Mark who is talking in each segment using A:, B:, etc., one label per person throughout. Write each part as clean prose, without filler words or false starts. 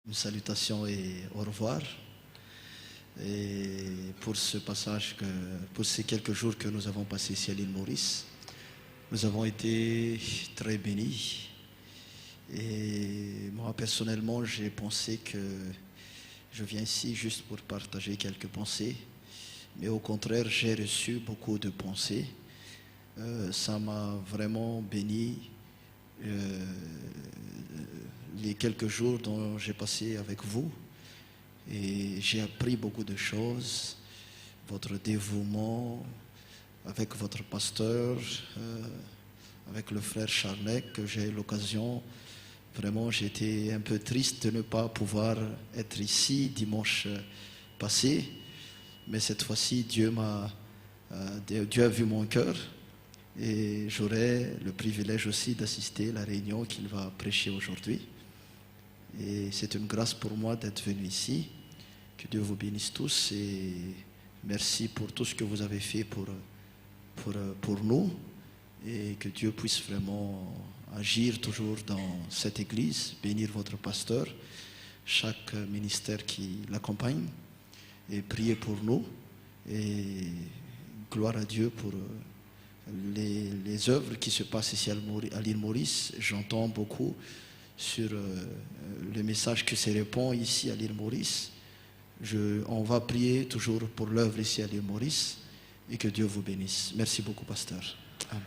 A: Une salutation et au revoir. Et pour ce passage, pour ces quelques jours que nous avons passés ici à l'île Maurice, nous avons été très bénis. Et moi, personnellement, j'ai pensé que je viens ici juste pour partager quelques pensées. Mais au contraire, j'ai reçu beaucoup de pensées. Ça m'a vraiment béni. Les quelques jours dont j'ai passé avec vous, et j'ai appris beaucoup de choses, votre dévouement avec votre pasteur, avec le frère Charlec, que j'ai eu l'occasion, vraiment j'étais un peu triste de ne pas pouvoir être ici dimanche passé, mais cette fois-ci Dieu a vu mon cœur. Et j'aurai le privilège aussi d'assister à la réunion qu'il va prêcher aujourd'hui. Et c'est une grâce pour moi d'être venu ici. Que Dieu vous bénisse tous et merci pour tout ce que vous avez fait pour nous. Et que Dieu puisse vraiment agir toujours dans cette église, bénir votre pasteur, chaque ministère qui l'accompagne et prier pour nous. Et gloire à Dieu pour les œuvres qui se passent ici à l'île Maurice. J'entends beaucoup sur le message que se répand ici à l'île Maurice. On va prier toujours pour l'œuvre ici à l'île Maurice et que Dieu vous bénisse. Merci beaucoup, pasteur. Amen.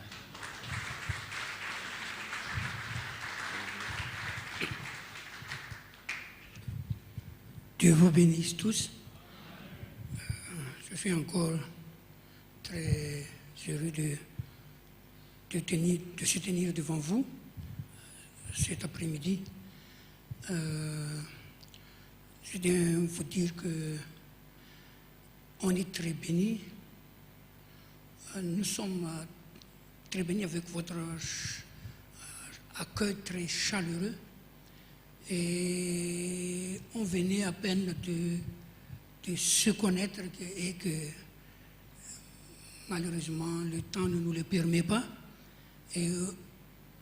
B: Dieu vous bénisse tous. Je suis encore très heureux de se tenir devant vous cet après-midi. Je dois vous dire que on est très bénis. Nous sommes très bénis avec votre accueil très chaleureux. Et on venait à peine de se connaître et que malheureusement le temps ne nous le permet pas. Et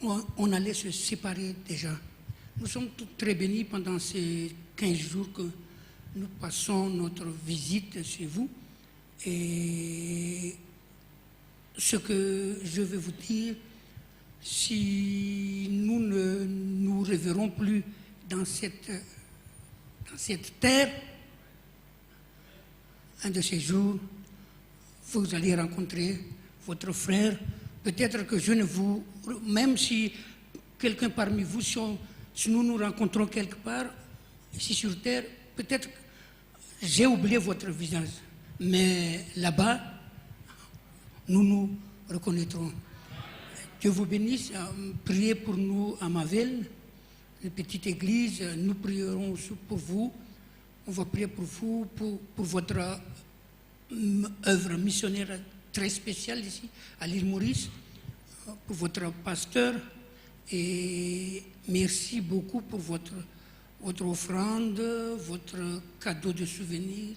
B: on allait se séparer déjà. Nous sommes tous très bénis pendant ces 15 jours que nous passons notre visite chez vous. Et ce que je vais vous dire, si nous ne nous reverrons plus dans cette terre, un de ces jours, vous allez rencontrer votre frère. Peut-être que je ne vous... Même si quelqu'un parmi vous, si nous nous rencontrons quelque part, ici sur terre, peut-être que j'ai oublié votre visage. Mais là-bas, nous nous reconnaîtrons. Dieu vous bénisse. Priez pour nous à Mavel, une petite église. Nous prierons pour vous. On va prier pour vous, pour votre œuvre missionnaire très spéciale ici, à l'île Maurice, pour votre pasteur. Et merci beaucoup pour votre offrande, votre cadeau de souvenir.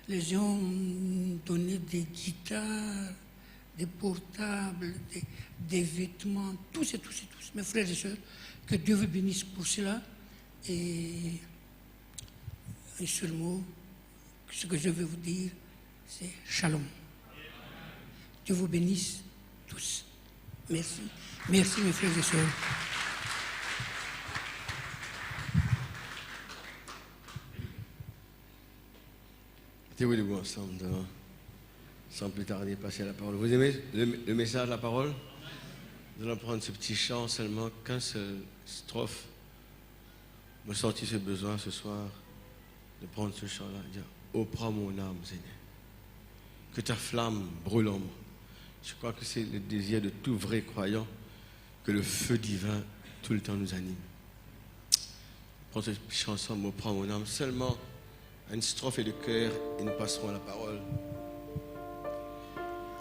B: Les gens ont donné des guitares, des portables, des vêtements, tous. Mes frères et sœurs, que Dieu vous bénisse pour cela. Et un seul mot, ce que je veux vous dire, c'est shalom. Dieu vous bénisse tous. Merci. Merci mes frères et sœurs.
C: Mettez-vous debout ensemble, sans plus tarder, passer à la parole. Vous aimez le message, la parole? Nous allons prendre ce petit chant, seulement qu'un seul strophe. Me sentis ce besoin ce soir de prendre ce chant-là et dire: oh, prends mon âme, Seigneur. Que ta flamme brûle en moi. Je crois que c'est le désir de tout vrai croyant, que le feu divin tout le temps nous anime. Prends cette chanson, me prends mon âme, seulement une strophe et le cœur, et nous passerons à la parole.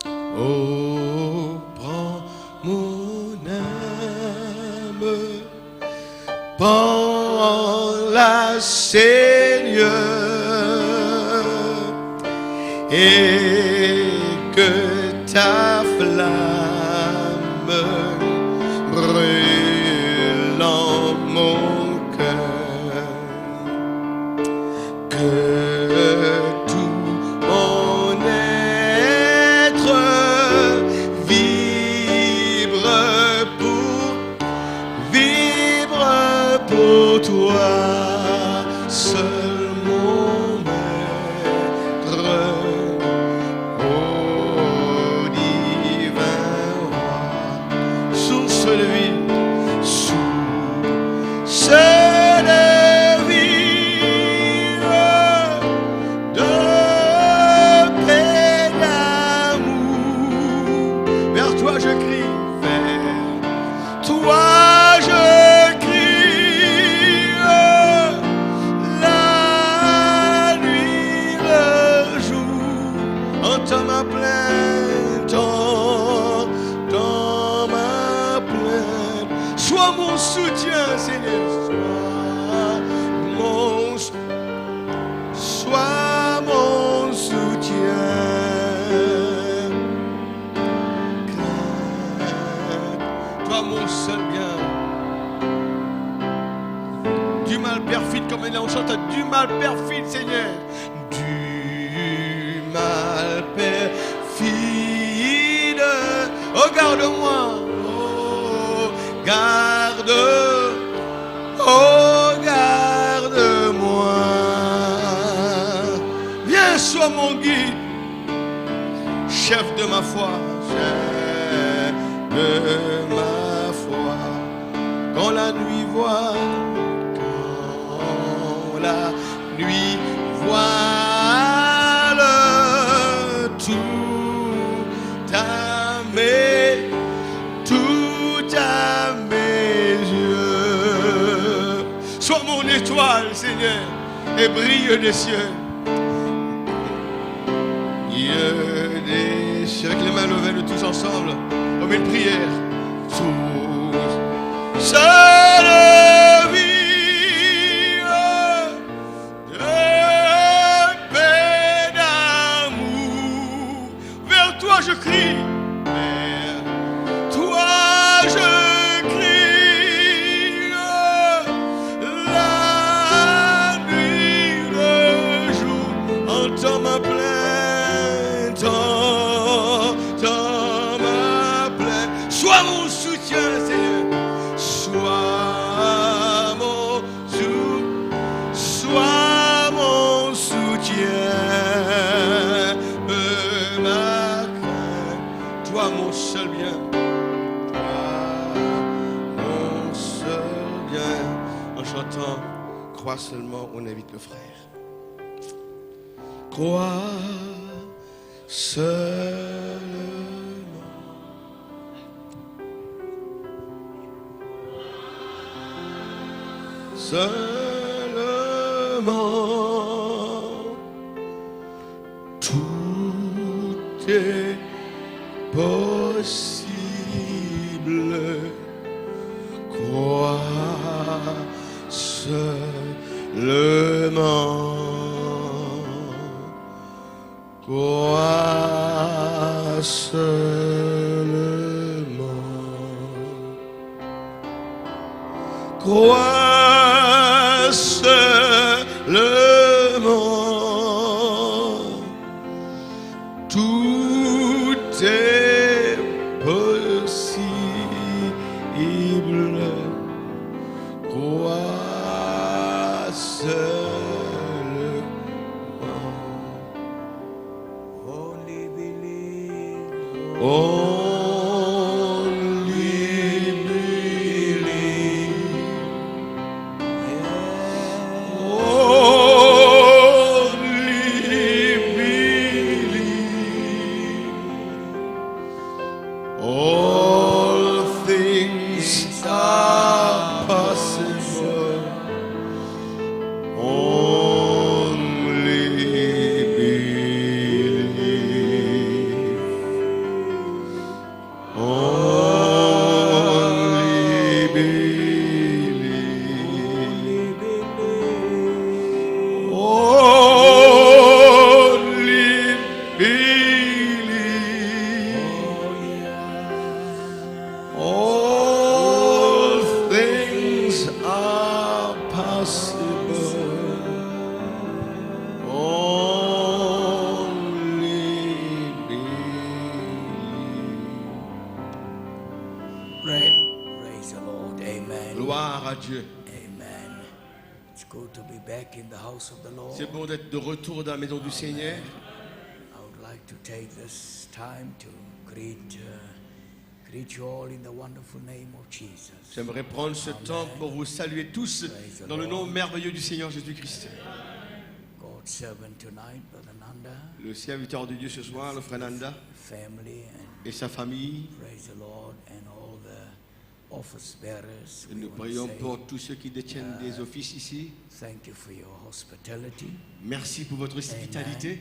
C: Oh, prends mon âme, prends-la, Seigneur, et que ta flamme brûle en mon cœur. mon soutien, Seigneur. Sois mon soutien. Toi, mon seul bien. Du mal perfide, comme on chante, du mal perfide, Seigneur. Du mal perfide. Oh, garde-moi. Oh, garde. Oh, garde-moi. Viens, sois mon guide. Chef de ma foi. Chef de ma foi. Quand la nuit voile. La nuit voile tout à mes yeux. Sois mon étoile, Seigneur, et brille des cieux. Brille des cieux. Avec les mains levées, nous tous ensemble, comme une prière. Tous seul. Je crie, vers toi je crie, la nuit, le jour, entends ma plainte, entends ma plainte. Sois mon soutien, Seigneur, sois mon soutien. Toi mon seul bien, toi mon seul bien. En chantant, crois seulement, on invite le frère. Crois seulement. Seulement. Tout est possible, crois seulement, crois seulement, crois seulement, tout est possible, crois seulement. Only believe. Only believe. Only believe. All things are possible. Only believe. Only believe. Only believe. All things are possible. Only believe.
D: Praise the Lord. Amen.
C: Gloire à Dieu.
D: Amen. It's good to be back in the house of the Lord.
C: C'est bon d'être de retour dans la maison du Seigneur.
D: I would like to take this time to greet you all in the wonderful name of Jesus.
C: J'aimerais prendre ce temps pour vous saluer tous dans le nom merveilleux du Seigneur Jésus-Christ.
D: God's servant tonight, Brother Nanda,
C: Le serviteur de Dieu ce soir, le frère Nanda,
D: family, and
C: et sa famille.
D: praise the Lord, and all the office bearers.
C: Et
D: We
C: nous
D: want to
C: prions
D: say
C: pour tous ceux qui détiennent des offices ici.
D: thank you for your hospitality,
C: Merci pour votre hospitalité.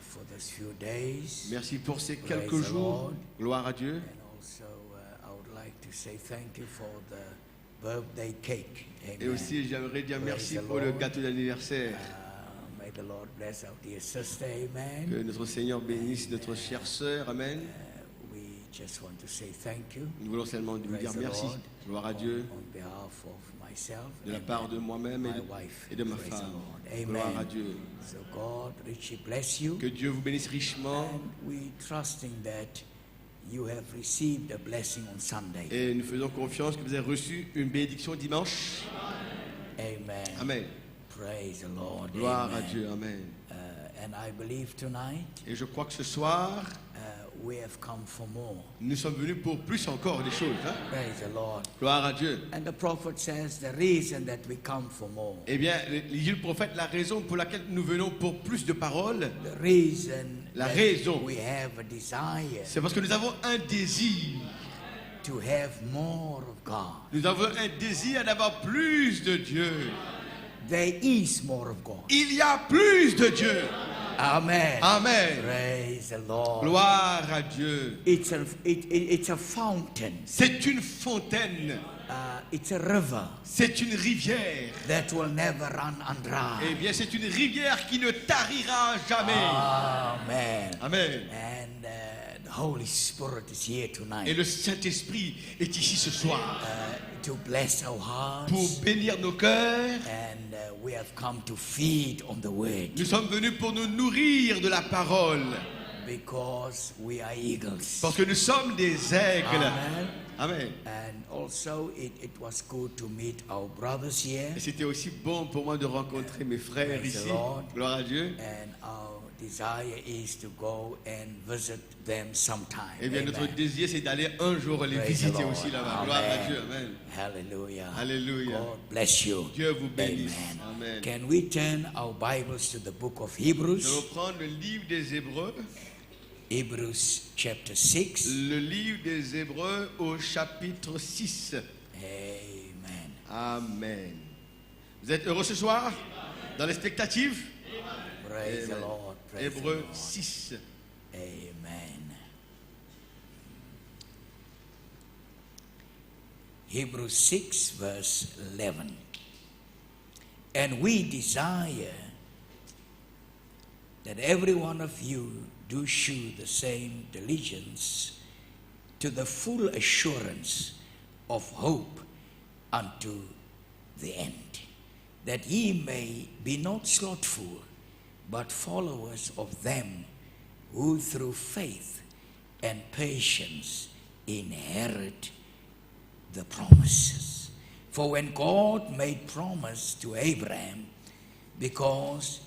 D: for these few days.
C: Merci pour ces
D: Praise
C: quelques
D: the
C: jours.
D: Lord.
C: Gloire à Dieu.
D: And also, I would like to say thank you for the birthday cake.
C: Et
D: Amen.
C: aussi, j'aimerais dire
D: Praise
C: merci
D: the
C: pour le
D: Lord.
C: gâteau d'anniversaire.
D: May the Lord bless our dear sister.
C: Que
D: Amen.
C: notre Seigneur bénisse notre chère sœur. Amen.
D: We just want to say thank you.
C: Nous voulons seulement lui dire
D: Praise the
C: merci.
D: Lord.
C: Gloire à Dieu.
D: On behalf of myself
C: De la part de moi-même
D: my
C: et
D: wife.
C: et de ma
D: Praise the
C: femme.
D: Lord.
C: Gloire à
D: Amen.
C: Dieu.
D: So God richly bless you.
C: Que Dieu vous bénisse richement.
D: And we trusting that you have received a blessing on Sunday.
C: Et nous faisons confiance que vous avez reçu une bénédiction dimanche.
D: Amen.
C: Amen.
D: Praise the Lord.
C: Gloire à
D: Amen.
C: Dieu. Amen.
D: And I believe tonight
C: Et je crois que ce soir,
D: we have come for more.
C: nous sommes venus pour plus encore des choses. Hein?
D: Praise the Lord.
C: Gloire à Dieu.
D: And the prophet says the reason that we come for more,
C: Eh bien, il dit le prophète, la raison pour laquelle nous venons pour plus de paroles,
D: the reason
C: La
D: that
C: raison.
D: we have a desire
C: c'est parce que nous avons un désir.
D: to have more of God.
C: Nous avons un désir d'avoir plus de Dieu.
D: There is more of God.
C: Il y a plus de Dieu.
D: Amen.
C: Amen.
D: Praise the Lord.
C: Gloire à Dieu.
D: It's a fountain.
C: C'est une fontaine.
D: It's a river
C: C'est une rivière.
D: that will never run dry.
C: Eh bien, c'est une rivière qui ne tarira jamais.
D: Amen.
C: Amen.
D: And the Holy Spirit is here
C: Et
D: tonight
C: le Saint-Esprit est ici ce soir
D: to bless our hearts.
C: pour bénir nos cœurs.
D: And we have come to feed on the word
C: Nous sommes venus pour nous nourrir de la parole.
D: because we are eagles.
C: Parce que nous sommes des aigles.
D: Amen.
C: Amen.
D: And also it was good to meet our brothers here.
C: Et c'était aussi bon pour moi de rencontrer mes frères
D: Praise the
C: ici.
D: Lord.
C: Gloire à Dieu.
D: And our desire is to go and visit them sometime.
C: Eh bien, notre
D: Amen.
C: désir, c'est d'aller un jour les
D: Praise the
C: visiter
D: Lord.
C: aussi là-bas.
D: Amen.
C: Gloire à Dieu. Amen.
D: Hallelujah.
C: Alléluia.
D: God bless you.
C: Dieu vous bénisse.
D: Amen.
C: Amen.
D: Can we turn our Bibles to the book of
C: Nous
D: Hebrews?
C: allons prendre le livre des Hébreux.
D: Hebrews chapter 6.
C: Le livre des Hébreux au chapitre 6.
D: Amen.
C: Amen. Vous êtes heureux ce soir? Dans l'expectative?
D: Praise the
C: Amen.
D: Lord. Praise the
C: Hébreux
D: Lord.
C: 6.
D: Amen. Hebrews 6 verse 11. And we desire that every one of you do shew the same diligence to the full assurance of hope unto the end, that ye may be not slothful, but followers of them who through faith and patience inherit the promises. For when God made promise to Abraham, because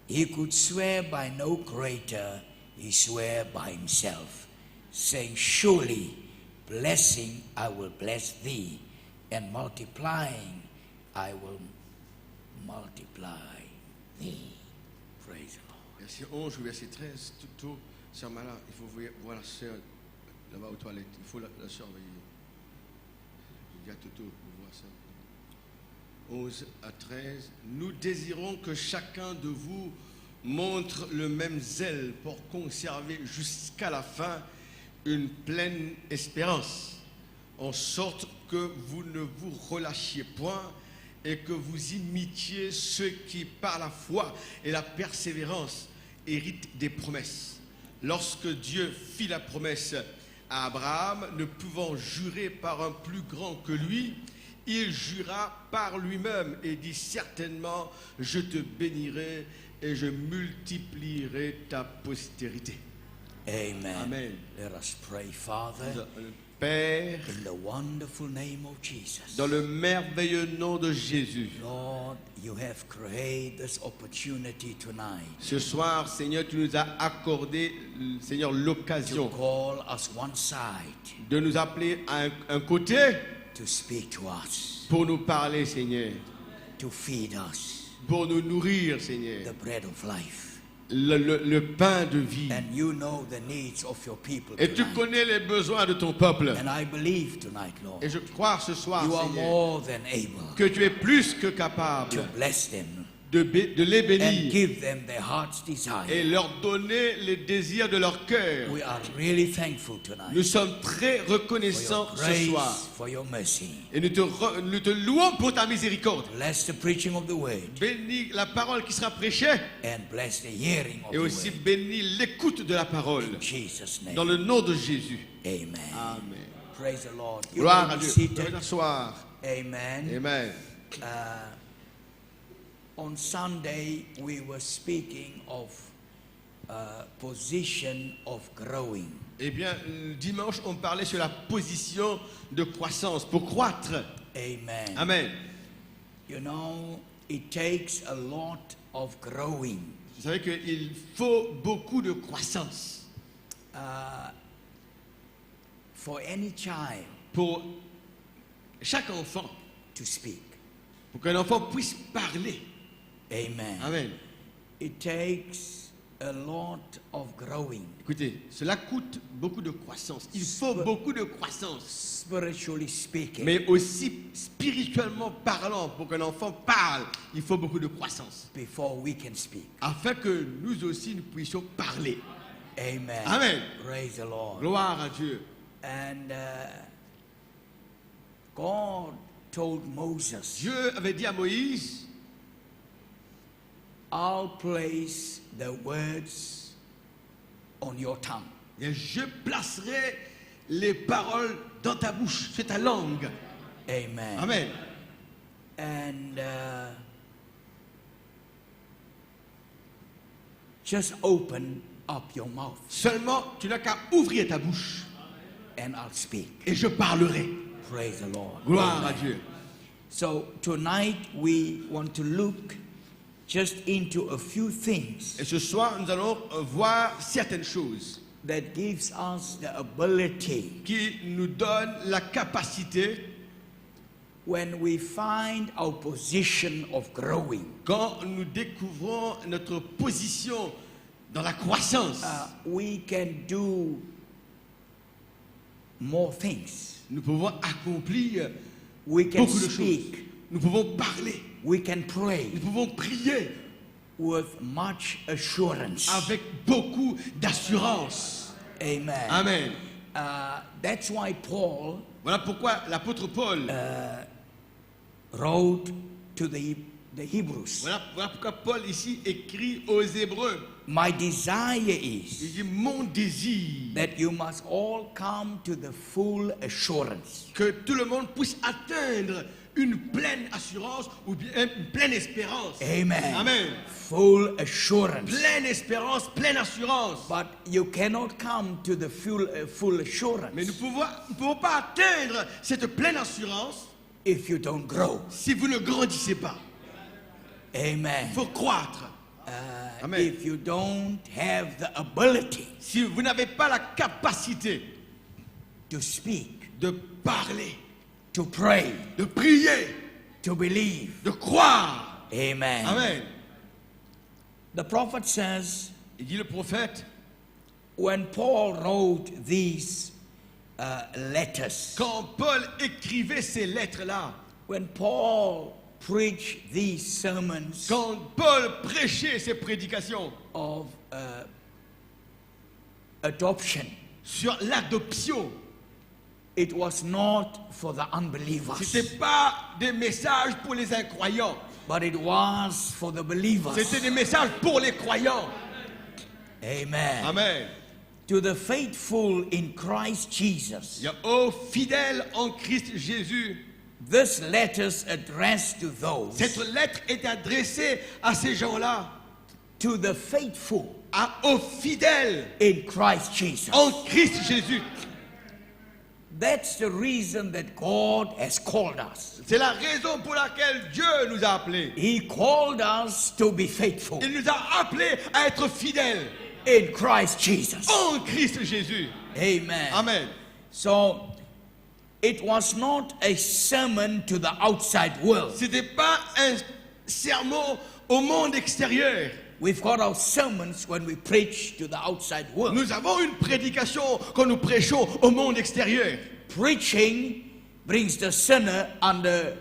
D: he could swear by no greater, he swore by himself, saying, surely blessing I will bless thee, and multiplying I will multiply thee. Praise the Lord.
C: Verset 11 ou verset 13. Tout, sœur Mala, il faut voir la sœur là-bas aux toilettes. Il faut la surveiller. Il y a Toto, vous voir ça. 11 à 13. Nous désirons que chacun de vous montre le même zèle pour conserver jusqu'à la fin une pleine espérance, en sorte que vous ne vous relâchiez point et que vous imitiez ceux qui, par la foi et la persévérance, héritent des promesses. Lorsque Dieu fit la promesse à Abraham, ne pouvant jurer par un plus grand que lui, il jura par lui-même et dit certainement, je te bénirai et je multiplierai ta postérité.
D: Amen.
C: Amen.
D: Let us pray, Father,
C: Père,
D: in the wonderful name of Jesus.
C: dans le merveilleux nom de Jésus,
D: Lord, you have created this opportunity tonight
C: ce soir, Seigneur, tu nous as accordé, Seigneur,
D: to
C: l'occasion
D: call us one side
C: de nous appeler à un côté
D: to speak to us,
C: pour nous parler, Seigneur,
D: to feed us
C: pour nous nourrir, Seigneur,
D: the bread of life.
C: le pain de vie.
D: And you know the needs of your people
C: Et tu
D: tonight.
C: connais les besoins de ton peuple.
D: And I believe tonight, Lord,
C: Et je crois ce soir,
D: you are
C: Seigneur,
D: more than able
C: que tu es plus que capable
D: to bless them
C: de les
D: and
C: bénir
D: give them their heart's
C: et
D: desire.
C: leur donner les désirs de leur cœur.
D: We are really thankful tonight
C: Nous sommes très
D: for your
C: reconnaissants ce
D: grace,
C: soir
D: for your mercy.
C: et nous te louons pour ta miséricorde.
D: Bless the preaching of the word
C: Bénis la parole qui sera prêchée
D: and bless the hearing of
C: et
D: the
C: aussi
D: word.
C: bénis l'écoute de la parole.
D: In Jesus'
C: Dans
D: name,
C: le nom de Jésus.
D: amen.
C: Amen.
D: Praise the Lord. You
C: Gloire
D: may
C: à
D: be
C: Dieu.
D: seated.
C: Vous pouvez t'asseoir.
D: Amen.
C: Amen.
D: On Sunday, we were speaking of position of growing.
C: Eh bien, dimanche, on parlait sur la position de croissance, pour croître.
D: Amen.
C: Amen.
D: You know, it takes a lot of growing.
C: Vous savez qu'il faut beaucoup de croissance
D: For any child
C: pour chaque enfant,
D: to speak.
C: pour qu'un enfant puisse parler.
D: Amen.
C: Amen.
D: It takes a lot of growing.
C: Écoutez, cela coûte beaucoup de croissance. Il faut beaucoup de croissance.
D: Spiritually speaking.
C: Mais aussi spirituellement parlant, pour qu'un enfant parle, il faut beaucoup de croissance.
D: Before we can speak.
C: Afin que nous aussi nous puissions parler.
D: Amen.
C: Amen.
D: Praise the Lord.
C: Gloire à Dieu.
D: And God told Moses,
C: Dieu avait dit à Moïse,
D: I'll place the words on your tongue.
C: et je placerai les paroles dans ta bouche, sur ta langue.
D: Amen.
C: Amen.
D: And just open up your mouth
C: Seulement, tu n'as qu'à ouvrir ta bouche
D: and I'll speak.
C: et je parlerai.
D: Praise the Lord.
C: Gloire
D: Amen.
C: à Dieu.
D: So tonight we want to look just into a few things
C: Et ce soir, nous allons voir certaines choses
D: that gives us the ability
C: qui nous donnent la capacité,
D: when we find our position of growing.
C: quand nous découvrons notre position dans la croissance,
D: We can do more things.
C: nous pouvons accomplir
D: We can
C: beaucoup de choses.
D: speak.
C: Nous pouvons parler,
D: We can pray
C: nous pouvons prier
D: with much assurance.
C: avec beaucoup d'assurance.
D: Amen.
C: Amen.
D: That's why Paul
C: Voilà pourquoi l'apôtre Paul,
D: wrote to the Hebrews.
C: voilà pourquoi Paul ici écrit aux Hébreux.
D: My desire
C: Il
D: is
C: dit, mon désir,
D: that you must all come to the full assurance
C: que tout le monde puisse atteindre une pleine assurance ou bien une pleine espérance.
D: Amen.
C: Amen.
D: Full assurance.
C: Pleine espérance, pleine assurance.
D: But you cannot come to the full assurance
C: Mais nous pouvons pas atteindre cette pleine assurance
D: if you don't grow.
C: si vous ne grandissez pas.
D: Amen.
C: Il faut croître. Amen.
D: If you don't have the ability
C: Si vous n'avez pas la capacité
D: to speak,
C: de parler,
D: to pray,
C: de prier,
D: to believe.
C: de croire.
D: Amen.
C: Amen.
D: The prophet says,
C: Il dit le prophète,
D: when Paul wrote these letters,
C: quand Paul écrivait ces lettres-là,
D: when Paul preached these sermons
C: quand Paul prêchait ses prédications
D: of adoption,
C: sur l'adoption,
D: it was not for the unbelievers,
C: ce n'était pas des messages pour les incroyants,
D: but it was for the believers.
C: c'était des messages pour les croyants.
D: Amen.
C: Amen.
D: To the faithful in Christ Jesus,
C: Il y a aux fidèles en Christ Jésus.
D: this letter's addressed to those,
C: Cette lettre est adressée à ces gens-là,
D: to the faithful
C: aux fidèles
D: in Christ Jesus.
C: en Christ Jésus.
D: That's the reason that God has called us.
C: C'est la raison pour laquelle Dieu nous a appelés.
D: He called us to be faithful
C: Il nous a appelés à être fidèles
D: in Christ Jesus.
C: en Christ Jésus.
D: Amen.
C: Amen.
D: So it was not a sermon to the outside world.
C: Ce n'était pas un sermon au monde extérieur.
D: We've got our sermons when we preach to the outside world.
C: Nous avons une prédication quand nous prêchons au monde extérieur.
D: Preaching brings the sinner under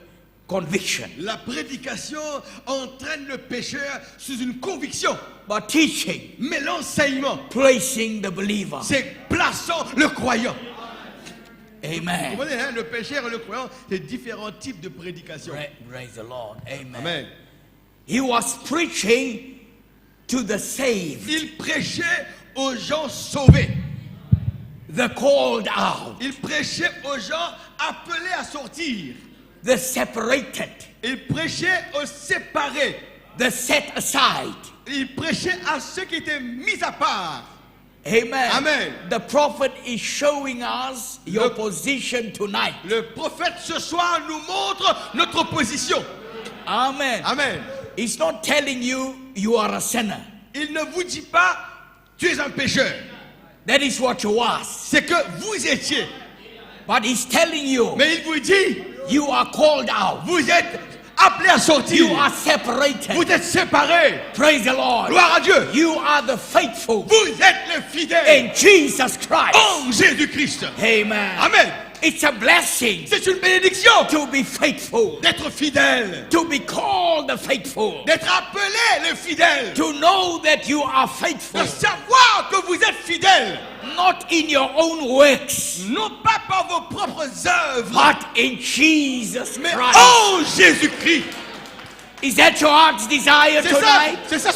D: conviction.
C: La prédication entraîne le pécheur sous une conviction.
D: But teaching,
C: Mais l'enseignement,
D: placing the believer.
C: c'est plaçant le croyant. Vous
D: Amen.
C: comprenez, hein, le pécheur et le croyant, c'est différents types de prédication.
D: Praise the Lord. Amen.
C: Amen.
D: He was preaching to the saved,
C: Il prêchait aux gens sauvés.
D: the called out,
C: Il prêchait aux gens appelés à sortir.
D: the separated,
C: Il prêchait aux séparés.
D: the set aside.
C: Il prêchait à ceux qui étaient mis à part.
D: Amen.
C: Amen.
D: The prophet is showing us your
C: Le-
D: position tonight.
C: Le prophète ce soir nous montre notre position.
D: Amen.
C: Amen.
D: He's not telling you you are a sinner.
C: Il ne vous dit pas tu es un pécheur.
D: That is what you was.
C: C'est que vous étiez.
D: But he's telling you
C: Mais il vous dit
D: you are called out.
C: vous êtes appelés à sortir.
D: You are separated.
C: Vous êtes séparés.
D: Praise the Lord.
C: Gloire à Dieu.
D: You are the faithful
C: Vous êtes les fidèles
D: in Jesus Christ.
C: en Jésus-Christ.
D: Amen.
C: Amen.
D: It's a blessing
C: C'est une bénédiction
D: to be faithful,
C: d'être fidèle,
D: to be called the faithful,
C: d'être appelé les fidèles,
D: to know that you are faithful,
C: de savoir que vous êtes fidèles,
D: not in your own works,
C: non pas par vos propres œuvres,
D: but in Jesus
C: mais
D: Christ.
C: en Jésus-Christ.
D: Is that your heart's desire tonight?
C: C'est ça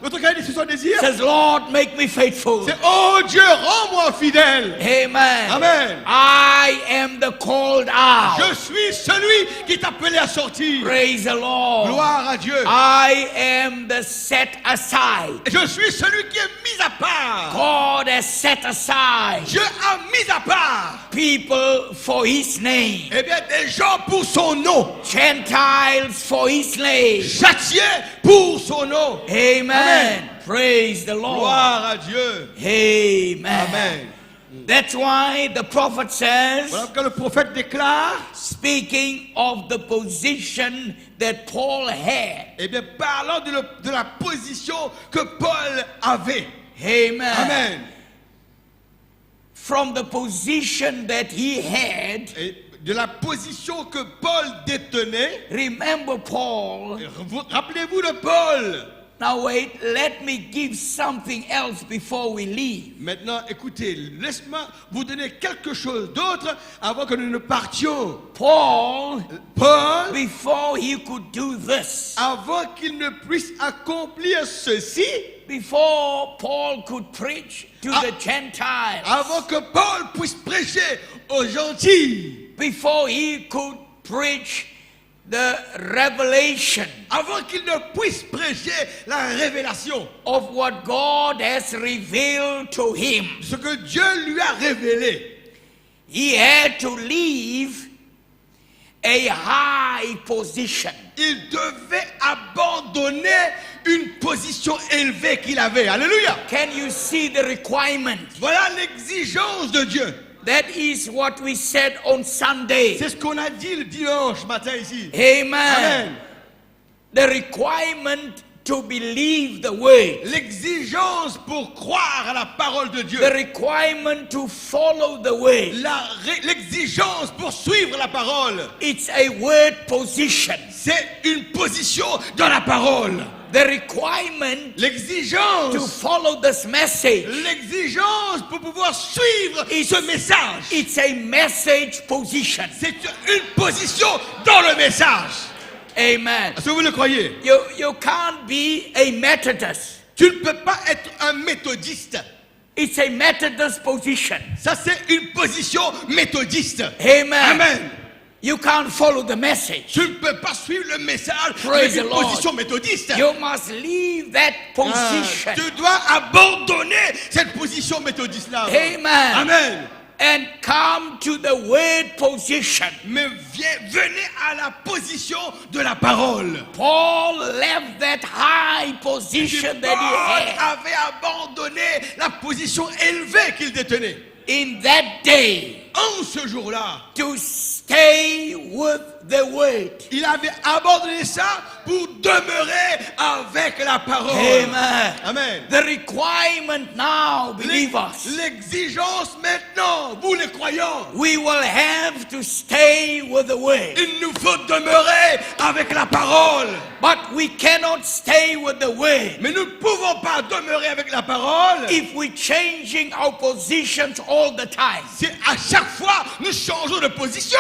C: votre cœur c'est son désir.
D: Says, Lord, make me faithful.
C: C'est oh Dieu, rends-moi fidèle.
D: Amen.
C: Amen.
D: I am the called out.
C: Je suis celui qui est appelé à sortir.
D: Praise the Lord.
C: Gloire à Dieu.
D: I am the set aside.
C: Je suis celui qui est mis à part.
D: God has set aside
C: Dieu a mis à part,
D: people for his name,
C: eh bien, des gens pour son nom,
D: Gentiles for his name.
C: châtiés pour son nom.
D: Amen.
C: Amen.
D: Praise the Lord.
C: Gloire à Dieu.
D: Amen.
C: Amen.
D: That's why the prophet says,
C: Voilà que le prophète déclare,
D: speaking of the position that Paul had.
C: eh bien, parlant de la position que Paul avait.
D: Amen.
C: Amen.
D: From the position that he had,
C: Et de la position que Paul détenait.
D: remember Paul.
C: Rappelez-vous de Paul.
D: Now wait, let me give something else before we leave.
C: Maintenant, écoutez, laisse-moi vous donner quelque chose d'autre avant que nous ne partions.
D: Paul,
C: Paul,
D: before he could do this,
C: avant qu'il ne puisse accomplir ceci,
D: before Paul could preach to
C: Ah.
D: the Gentiles,
C: avant que Paul puisse prêcher aux gentils,
D: before he could preach the revelation
C: avant qu'il ne puisse prêcher la révélation,
D: of what God has revealed to him,
C: ce que Dieu lui a révélé,
D: he had to leave a high position.
C: il devait abandonner une position élevée qu'il avait. Alléluia.
D: Can you see the requirement?
C: Voilà l'exigence de Dieu.
D: That is what we said on Sunday.
C: C'est ce qu'on a dit le dimanche matin ici.
D: Amen.
C: Amen.
D: The requirement to believe the word.
C: L'exigence pour croire à la parole de Dieu.
D: The requirement to follow the word.
C: L'exigence pour suivre la parole.
D: It's a word position.
C: C'est une position dans la parole.
D: The requirement to
C: L'exigence.
D: follow this message.
C: L'exigence pour pouvoir suivre ce message.
D: It's a message position.
C: C'est une position dans le message.
D: Amen.
C: Est-ce que vous le croyez?
D: You can't be a Methodist.
C: Tu ne peux pas être un méthodiste.
D: It's a Methodist position.
C: Ça, c'est une position méthodiste.
D: Amen.
C: Amen.
D: You can't follow the message.
C: Tu ne peux pas suivre le message
D: Praise
C: avec une
D: the Lord.
C: position méthodiste.
D: You must leave that position.
C: Tu dois abandonner cette position méthodiste-là.
D: Amen.
C: Amen.
D: And come to the word position.
C: Mais venez à la position de la parole.
D: Paul left that high position that he
C: Paul
D: had.
C: avait abandonné la position élevée qu'il détenait.
D: In that day,
C: En ce jour-là,
D: to stay with the word.
C: il avait abandonné ça pour demeurer avec avec la parole.
D: Amen.
C: Amen.
D: The requirement now, believers,
C: L'exigence maintenant, vous les croyants,
D: we will have to stay with the word.
C: il nous faut demeurer avec la parole.
D: But we cannot stay with the word
C: Mais nous ne pouvons pas demeurer avec la parole
D: if we're changing our positions all the time.
C: si à chaque fois nous changeons de position.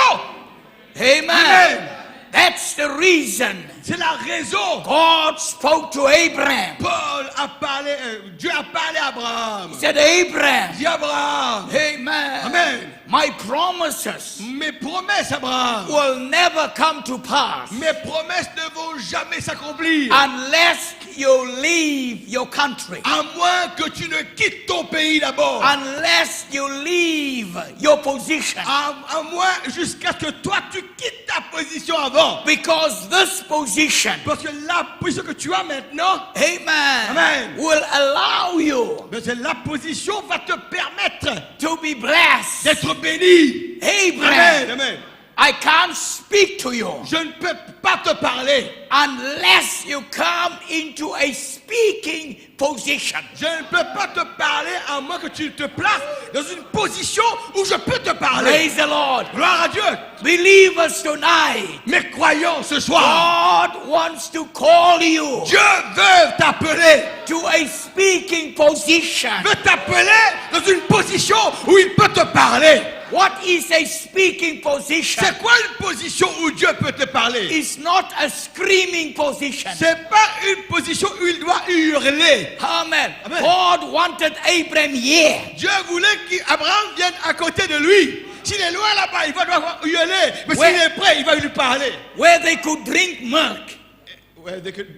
D: Amen.
C: Amen.
D: That's the reason
C: C'est la raison.
D: God spoke to Abraham.
C: Paul a parlé, Dieu a parlé à Abraham.
D: He said, Abraham,
C: Dis Abraham,
D: amen.
C: Amen.
D: My promises
C: Mes promesses, Abraham,
D: will never come to pass
C: mes promesses ne vont jamais s'accomplir.
D: unless you leave your country,
C: À moins que tu ne quittes ton pays d'abord.
D: unless you leave your position.
C: À moins jusqu'à ce que toi tu quittes ta position avant.
D: Because this position,
C: Parce que la position que tu as maintenant,
D: amen,
C: Amen.
D: will allow you
C: la position va te permettre
D: to be blessed.
C: d'être béni.
D: Abraham,
C: Amen, amen.
D: I can't speak to you
C: Je ne peux pas te parler.
D: unless you come into a speaking position.
C: Je ne peux pas te parler à moins que tu te places dans une position où je peux te parler.
D: Praise the Lord.
C: Gloire à Dieu.
D: Believers tonight,
C: Mes croyants ce soir,
D: God wants to call you
C: Dieu veut t'appeler.
D: to a speaking position.
C: Veut t'appeler dans une position où il peut te parler.
D: What is a speaking position?
C: C'est quoi une position où Dieu peut te parler?
D: It's not a screaming position.
C: C'est pas une position où il doit hurler.
D: Amen.
C: Amen.
D: God wanted Abraham here.
C: Dieu voulait qu'Abraham vienne à côté de lui. S'il est loin là-bas, il va devoir hurler. Mais
D: Ouais.
C: s'il est prêt, il va lui parler.
D: Where they could drink milk.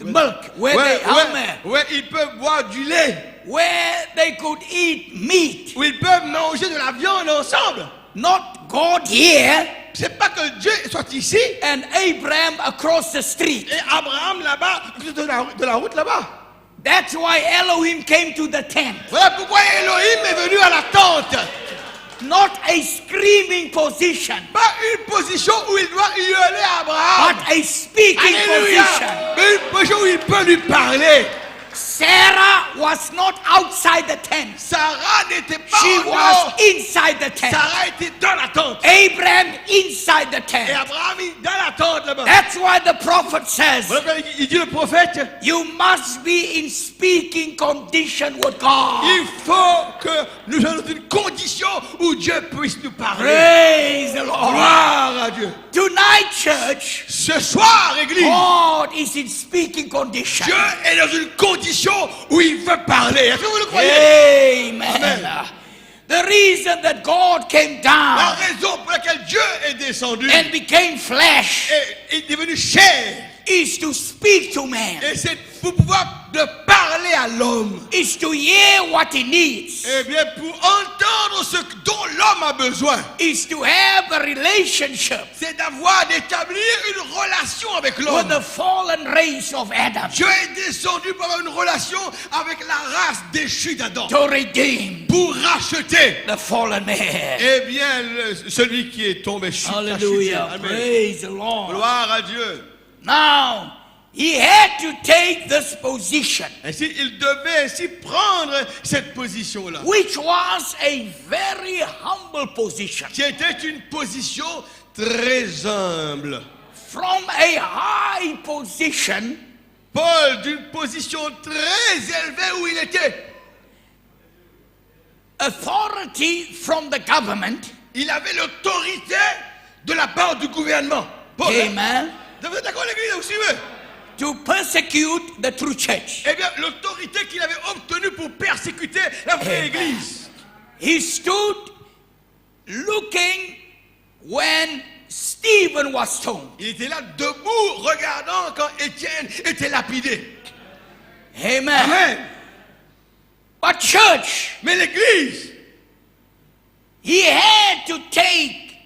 D: Milk.
C: Ouais, ils peuvent boire du lait.
D: Where they could eat meat.
C: Où ils peuvent manger de la viande ensemble.
D: Not God here
C: C'est pas que Dieu soit ici
D: and Abraham across the street.
C: et Abraham là-bas, de la route là-bas.
D: That's why Elohim came to the tent.
C: Voilà pourquoi Elohim est venu à la tente.
D: Not a screaming position,
C: Pas une position où il doit hurler à Abraham.
D: but a speaking
C: Alléluia.
D: position.
C: Mais une position où il peut lui parler.
D: Sarah was not outside the tent.
C: Sarah n'était pas
D: She
C: en
D: was
C: dehors.
D: inside the tent.
C: Sarah était dans la tente.
D: Abraham inside the
C: Et
D: tent.
C: Abraham est dans la tente là-bas.
D: That's why the prophet says,
C: Voilà pourquoi il dit le prophète,
D: you must be in speaking condition with God.
C: il faut que nous soyons dans une condition où Dieu puisse nous parler.
D: Praise the Lord.
C: Gloire à Dieu.
D: Tonight, church,
C: Ce soir, Église,
D: God is in speaking condition.
C: Dieu est dans une condition où il veut parler. Est-ce que vous le croyez?
D: Amen.
C: Amen.
D: The reason that God came
C: La
D: down
C: raison pour laquelle Dieu est descendu
D: and became flesh
C: et est devenu chair,
D: is to speak to man,
C: et c'est pour pouvoir de parler à l'homme.
D: is to hear what he needs,
C: Eh bien, pour entendre ce dont l'homme a besoin,
D: is to have a relationship
C: c'est d'établir une relation avec
D: with
C: l'homme.
D: the fallen race of Adam
C: Dieu est descendu pour avoir une relation avec la race déchue d'Adam,
D: to redeem
C: pour racheter,
D: the fallen man.
C: eh bien, celui qui est tombé chuté.
D: Hallelujah.
C: Amen.
D: Praise the Lord.
C: Gloire à Dieu.
D: Now, he had to take this position,
C: Ainsi, il devait ainsi prendre cette position-là,
D: which was a very humble position.
C: qui était une position très humble.
D: From a high position,
C: Paul, d'une position très élevée où il était,
D: authority from the government,
C: il avait l'autorité de la part du gouvernement. Paul,
D: amen,
C: vous êtes d'accord, l'Église, vous suivez?
D: to persecute the true church.
C: Eh bien, l'autorité qu'il avait obtenue pour persécuter la vraie
D: Amen.
C: Église.
D: He stood looking when Stephen was stoned.
C: Il était là debout, regardant quand Étienne était lapidé.
D: Amen.
C: Amen.
D: But church,
C: Mais l'Église,
D: he had to take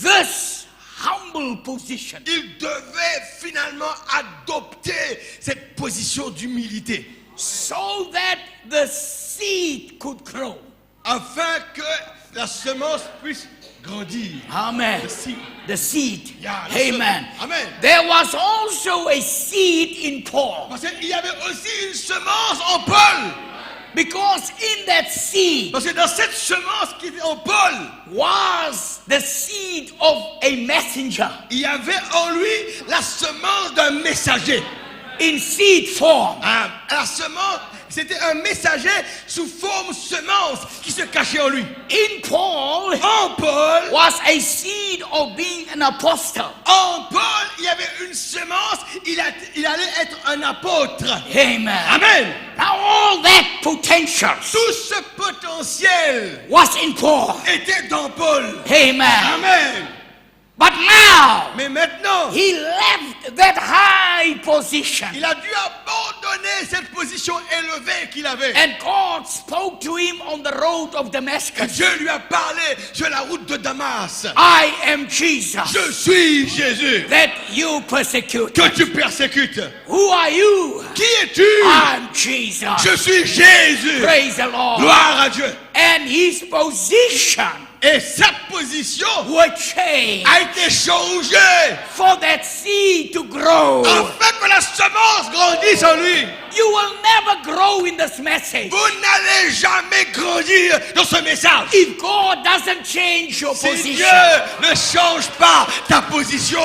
D: this humble position
C: il devait finalement adopter cette position d'humilité
D: so that the seed could grow.
C: afin que la semence puisse grandir.
D: Amen.
C: Le seed.
D: The seed.
C: Yeah, le
D: Amen.
C: seed. Amen.
D: There was also a seed in Paul.
C: Parce qu'il y avait aussi une semence en Paul.
D: Because in that seed
C: Parce que dans cette semence qui était en Paul,
D: was the seed of a messenger
C: il y avait en lui la semence d'un messager.
D: in seed form.
C: La semence, c'était un messager sous forme semence qui se cachait en lui.
D: In Paul
C: En Paul,
D: was a seed of being an apostle.
C: en Paul, il y avait une semence, il allait être un apôtre.
D: Amen.
C: Amen.
D: Now all that potential
C: Tout ce potentiel
D: was in Paul.
C: était dans Paul.
D: Amen.
C: Amen.
D: But now
C: Mais maintenant,
D: he left that high position.
C: il a dû abandonner cette position élevée qu'il avait.
D: And God spoke to him on the road of
C: Et
D: Damascus.
C: Dieu lui a parlé sur la route de Damas.
D: I am Jesus
C: Je suis Jésus
D: that you persecute.
C: que tu persécutes.
D: Who are you?
C: Qui es-tu?
D: I'm Jesus.
C: Je suis Jésus.
D: Praise the Lord.
C: Gloire à Dieu.
D: And his position
C: Et sa position
D: were changed
C: a été changée
D: for that seed to grow.
C: afin que la semence grandisse en lui.
D: You will never grow in this message
C: Vous n'allez jamais grandir dans ce message.
D: if God doesn't change your
C: Si
D: position.
C: Dieu ne change pas ta position,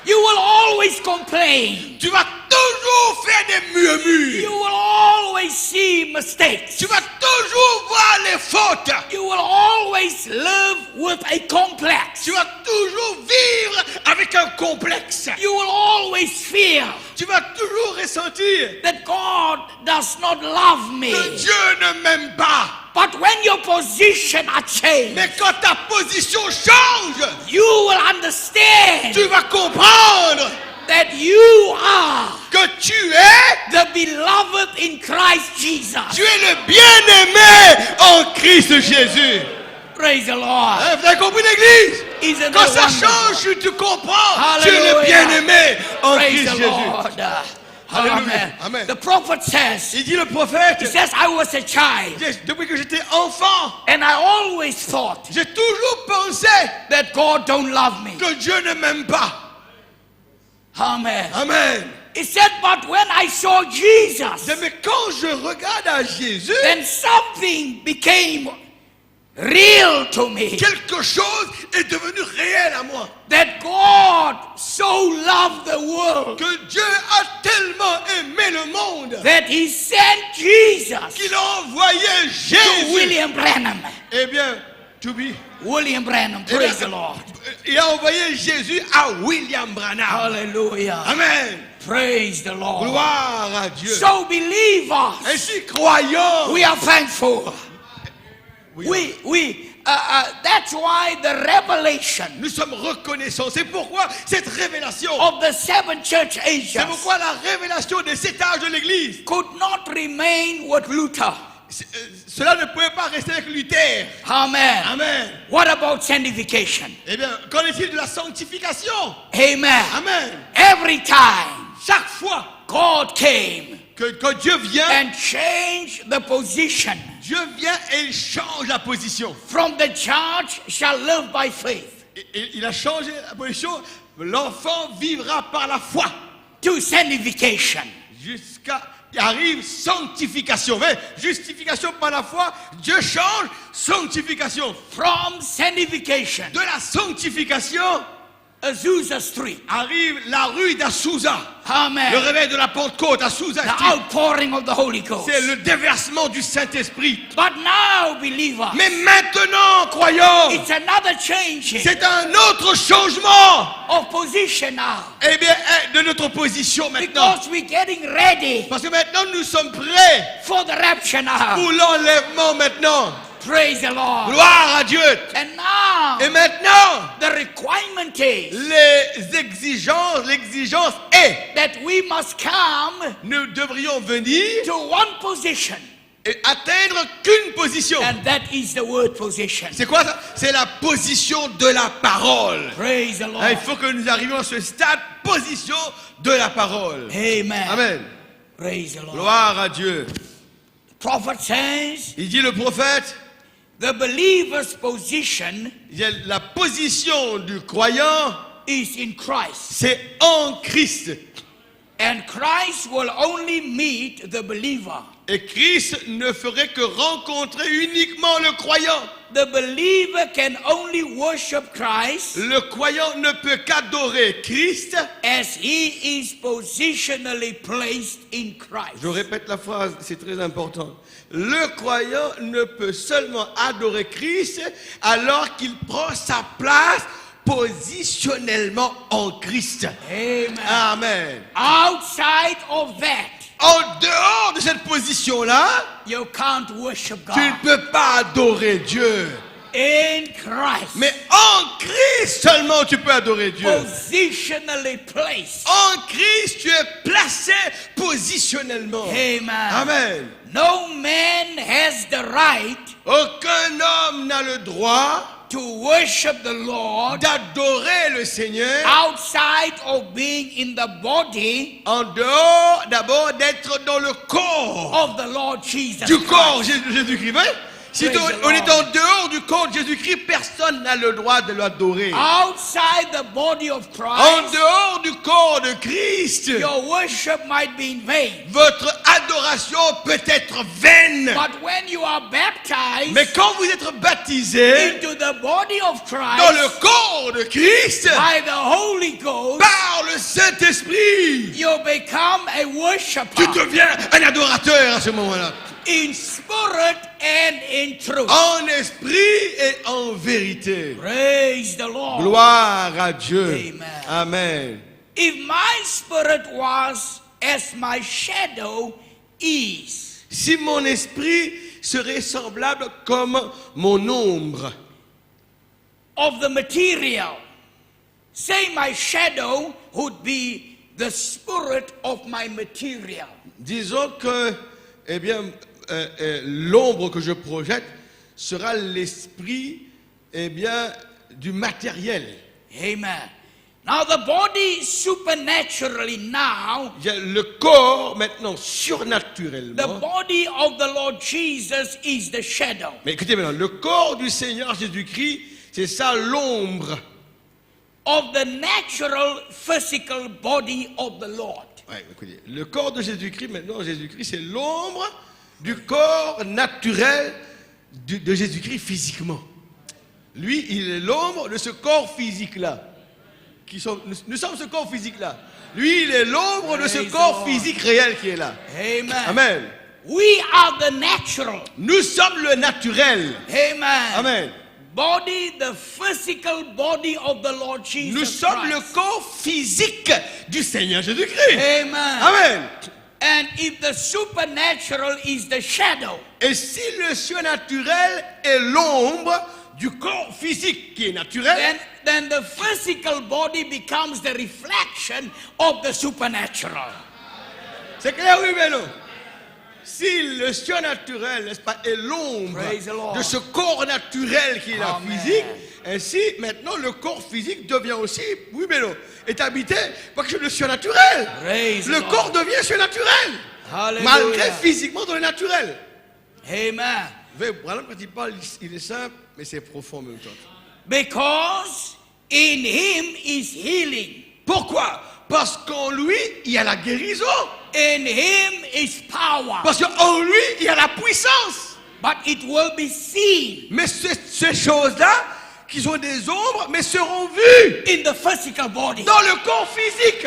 D: You will always complain.
C: tu vas toujours faire des murmures.
D: You will always see mistakes.
C: Tu vas toujours voir les fautes.
D: You will always live with a complex.
C: Tu vas toujours vivre avec un complexe.
D: You will always feel
C: Tu vas toujours ressentir
D: that God does not love me.
C: que Dieu ne m'aime pas.
D: But when your position are changed,
C: Mais quand ta position change,
D: you will understand
C: tu vas comprendre
D: that you are
C: que tu es,
D: the beloved in Christ Jesus.
C: tu es le bien-aimé en Christ Jésus.
D: Praise the Lord.
C: Hein, vous avez compris l'église?
D: Isn't
C: Quand
D: that
C: ça
D: wonderful?
C: change, tu comprends. Tu es le
D: Hallelujah.
C: bien-aimé en
D: Praise
C: Christ
D: the
C: Jésus.
D: Lord.
C: Hallelujah.
D: Amen.
C: Amen.
D: The prophet says,
C: Il dit le prophète,
D: he says, I was a child
C: depuis que j'étais enfant,
D: and I always thought
C: j'ai toujours pensé
D: that God don't love me.
C: que Dieu ne m'aime pas.
D: Amen.
C: Amen.
D: He said, but when I saw Jesus,
C: Mais quand je regarde à Jésus,
D: then something became real to me.
C: quelque chose est devenu réel à moi.
D: That God so loved the world
C: Que Dieu a tellement aimé le monde
D: that he sent Jesus
C: qu'il a envoyé
D: to
C: Jésus.
D: William Branham.
C: Eh bien, to be.
D: William Branham,
C: Eh
D: praise
C: bien,
D: the Lord.
C: Il a envoyé Jésus à William Branham.
D: Hallelujah.
C: Amen.
D: Praise the Lord.
C: Gloire à Dieu.
D: So believers,
C: Ainsi, croyants,
D: we are thankful.
C: oui,
D: That's why the revelation
C: nous sommes reconnaissants. C'est pourquoi cette révélation,
D: of the seven church ages
C: c'est pourquoi la révélation des 7 âges de l'Église,
D: could not remain with Luther.
C: cela ne pouvait pas rester avec Luther.
D: Amen.
C: Amen.
D: What about sanctification?
C: Eh bien, qu'en est-il de la sanctification?
D: Amen.
C: Amen.
D: Every time
C: Chaque fois
D: God came
C: que Dieu vient,
D: and changed the position
C: Dieu vient et il change la position.
D: from the church shall live by faith
C: Il a changé la position. L'enfant vivra par la foi
D: to sanctification.
C: jusqu'à arrive sanctification. Mais justification par la foi, Dieu change sanctification.
D: From sanctification,
C: De la sanctification
D: Azusa Street.
C: arrive la rue d'Azusa. Le
D: Amen.
C: réveil de la Pentecôte, Azusa
D: The
C: Street.
D: outpouring of the Holy Ghost.
C: C'est le déversement du Saint-Esprit.
D: But now, believers,
C: Mais maintenant, croyants,
D: it's another change
C: c'est un autre changement.
D: of position now.
C: Eh bien, de notre position maintenant.
D: Because we're getting ready
C: Parce que maintenant, nous sommes prêts
D: for the rapture now.
C: pour l'enlèvement maintenant.
D: Praise the Lord.
C: Gloire à Dieu.
D: And now,
C: Et maintenant,
D: the requirement is
C: l'exigence est,
D: that we must come
C: nous devrions venir
D: to one position,
C: et atteindre qu'une position.
D: and that is the word position.
C: C'est quoi ça? C'est la position de la parole.
D: Praise the Lord.
C: Il faut que nous arrivions à ce stade, position de la parole.
D: Amen.
C: Amen.
D: Praise the Lord.
C: Gloire à Dieu.
D: The prophet says,
C: Il dit le prophète,
D: The believer's position
C: La position du croyant,
D: is in Christ.
C: c'est en Christ.
D: And Christ will only meet the believer.
C: Et Christ ne ferait que rencontrer uniquement le croyant.
D: The believer can only worship Christ
C: Le croyant ne peut qu'adorer Christ.
D: as he is positionally placed in Christ.
C: Je répète la phrase, c'est très important. Le croyant ne peut seulement adorer Christ alors qu'il prend sa place positionnellement en Christ.
D: Amen.
C: Amen.
D: Outside of that,
C: En dehors de cette position-là,
D: you can't worship
C: tu ne
D: God.
C: peux pas adorer Dieu.
D: In Christ,
C: Mais en Christ seulement tu peux adorer Dieu.
D: positionally placed.
C: En Christ, tu es placé positionnellement.
D: Amen.
C: Amen.
D: No man has the right
C: Aucun homme n'a le droit
D: to worship the Lord
C: d'adorer le Seigneur
D: outside of being in the body
C: en dehors d'abord d'être dans le corps
D: of the Lord Jesus
C: du corps
D: Christ.
C: de Jésus-Christ. Vous voyez? Si
D: Praise
C: on
D: the
C: est
D: Lord.
C: en dehors du corps de Jésus-Christ, personne n'a le droit de l'adorer.
D: Outside the body of
C: En
D: Christ,
C: dehors du corps de Christ,
D: your worship might be in vain.
C: votre adoration peut être vaine.
D: But when you are baptized
C: Mais quand vous êtes baptisé
D: into the body of
C: dans le
D: Christ
C: corps de Christ
D: by the Holy Ghost,
C: par le Saint-Esprit,
D: you become a worshiper
C: tu deviens un adorateur à ce moment-là.
D: in spirit and in truth.
C: En esprit et en vérité.
D: Praise the Lord.
C: Gloire à Dieu.
D: Amen.
C: Amen.
D: If my spirit was as my shadow is,
C: Si mon esprit serait semblable comme mon ombre,
D: of the material, say my shadow would be the spirit of my material.
C: disons que, eh bien, l'ombre que je projette sera l'esprit, eh bien, du matériel.
D: Amen. Now the body supernaturally now,
C: Il y a le corps maintenant
D: the
C: surnaturellement.
D: body of the Lord Jesus is the shadow.
C: Mais écoutez maintenant, le corps du Seigneur Jésus-Christ, c'est ça l'ombre.
D: Of the natural physical body of the Lord.
C: Ouais, écoutez, le corps de Jésus-Christ, maintenant, Jésus-Christ, c'est l'ombre du corps naturel de Jésus-Christ physiquement. Lui, il est l'ombre de ce corps physique-là. Nous sommes ce corps physique-là. Lui, il est l'ombre de ce
D: Praise
C: corps
D: the Lord.
C: physique réel qui est là.
D: Amen.
C: Amen.
D: We are the natural.
C: Nous sommes le naturel.
D: Amen.
C: Amen.
D: Body, the physical body of the Lord Jesus
C: Nous sommes le
D: Christ.
C: corps physique du Seigneur Jésus-Christ.
D: Amen.
C: Amen.
D: And if the supernatural is the shadow,
C: Et si le surnaturel est l'ombre du corps physique qui est naturel,
D: then the physical body becomes the reflection of the supernatural.
C: c'est clair, oui, mais non. Si le surnaturel, n'est-ce pas, est l'ombre
D: Praise the Lord.
C: de ce corps naturel qui est la
D: Amen.
C: physique, ainsi maintenant le corps physique devient aussi, oui, mais non, est habité par le surnaturel.
D: Praise
C: Le
D: the
C: corps
D: Lord.
C: devient surnaturel,
D: Hallelujah.
C: malgré physiquement dans le naturel.
D: Amen.
C: Vous voyez, voilà, quand il parle, il est simple, mais c'est profond en même temps.
D: Because in him is healing.
C: Pourquoi? Parce qu'en lui, il y a la guérison.
D: In him is power.
C: Parce qu'en lui, il y a la puissance.
D: But it will be seen
C: Mais ces choses-là, qui sont des ombres, mais seront vues
D: in the physical body.
C: dans le corps physique.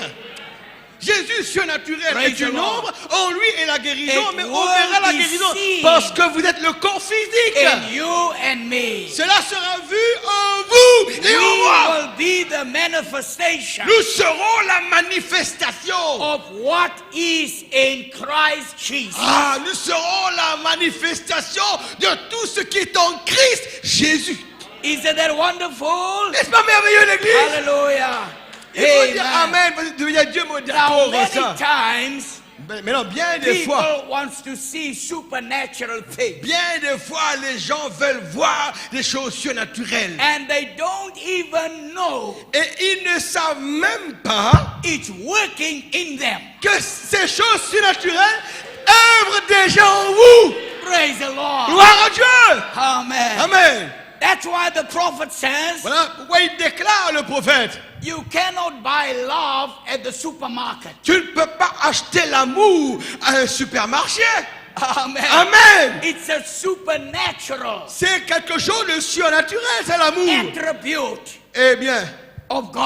C: Jésus surnaturel
D: Praise
C: est une
D: the Lord.
C: ombre, en lui est la guérison,
D: It
C: mais on
D: will
C: verra la
D: be
C: guérison
D: seen
C: parce que vous êtes le corps physique.
D: In you and me.
C: Cela sera vu en vous et en
D: We
C: moi.
D: will be the manifestation
C: Nous serons la manifestation.
D: of what is in Christ Jesus.
C: Ah, nous serons la manifestation de tout ce qui est en Christ Jésus.
D: Isn't that wonderful?
C: N'est-ce pas merveilleux, l'Église?
D: Hallelujah.
C: Il faut dire Amen, parce que il y a Dieu
D: Now,
C: d'accord à
D: many
C: ça.
D: times,
C: Mais non, bien des fois,
D: people wants to see supernatural things.
C: bien des fois, les gens veulent voir des choses surnaturelles.
D: And they don't even know
C: Et ils ne savent même pas
D: it's working in them.
C: que ces choses surnaturelles œuvrent déjà en vous.
D: Praise the Lord.
C: Gloire à Dieu.
D: Amen.
C: Amen.
D: That's why the prophet says,
C: Voilà pourquoi il déclare, le prophète,
D: you cannot buy love at the supermarket.
C: tu ne peux pas acheter l'amour à un supermarché.
D: Amen.
C: Amen.
D: It's a supernatural
C: C'est quelque chose de surnaturel, c'est l'amour.
D: attribute
C: Eh bien,
D: of God.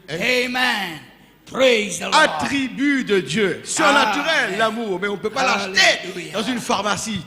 D: Amen. Praise the Lord.
C: attribut de Dieu, surnaturel,
D: Amen.
C: l'amour, mais on ne peut pas l'acheter
D: Hallelujah.
C: dans une pharmacie,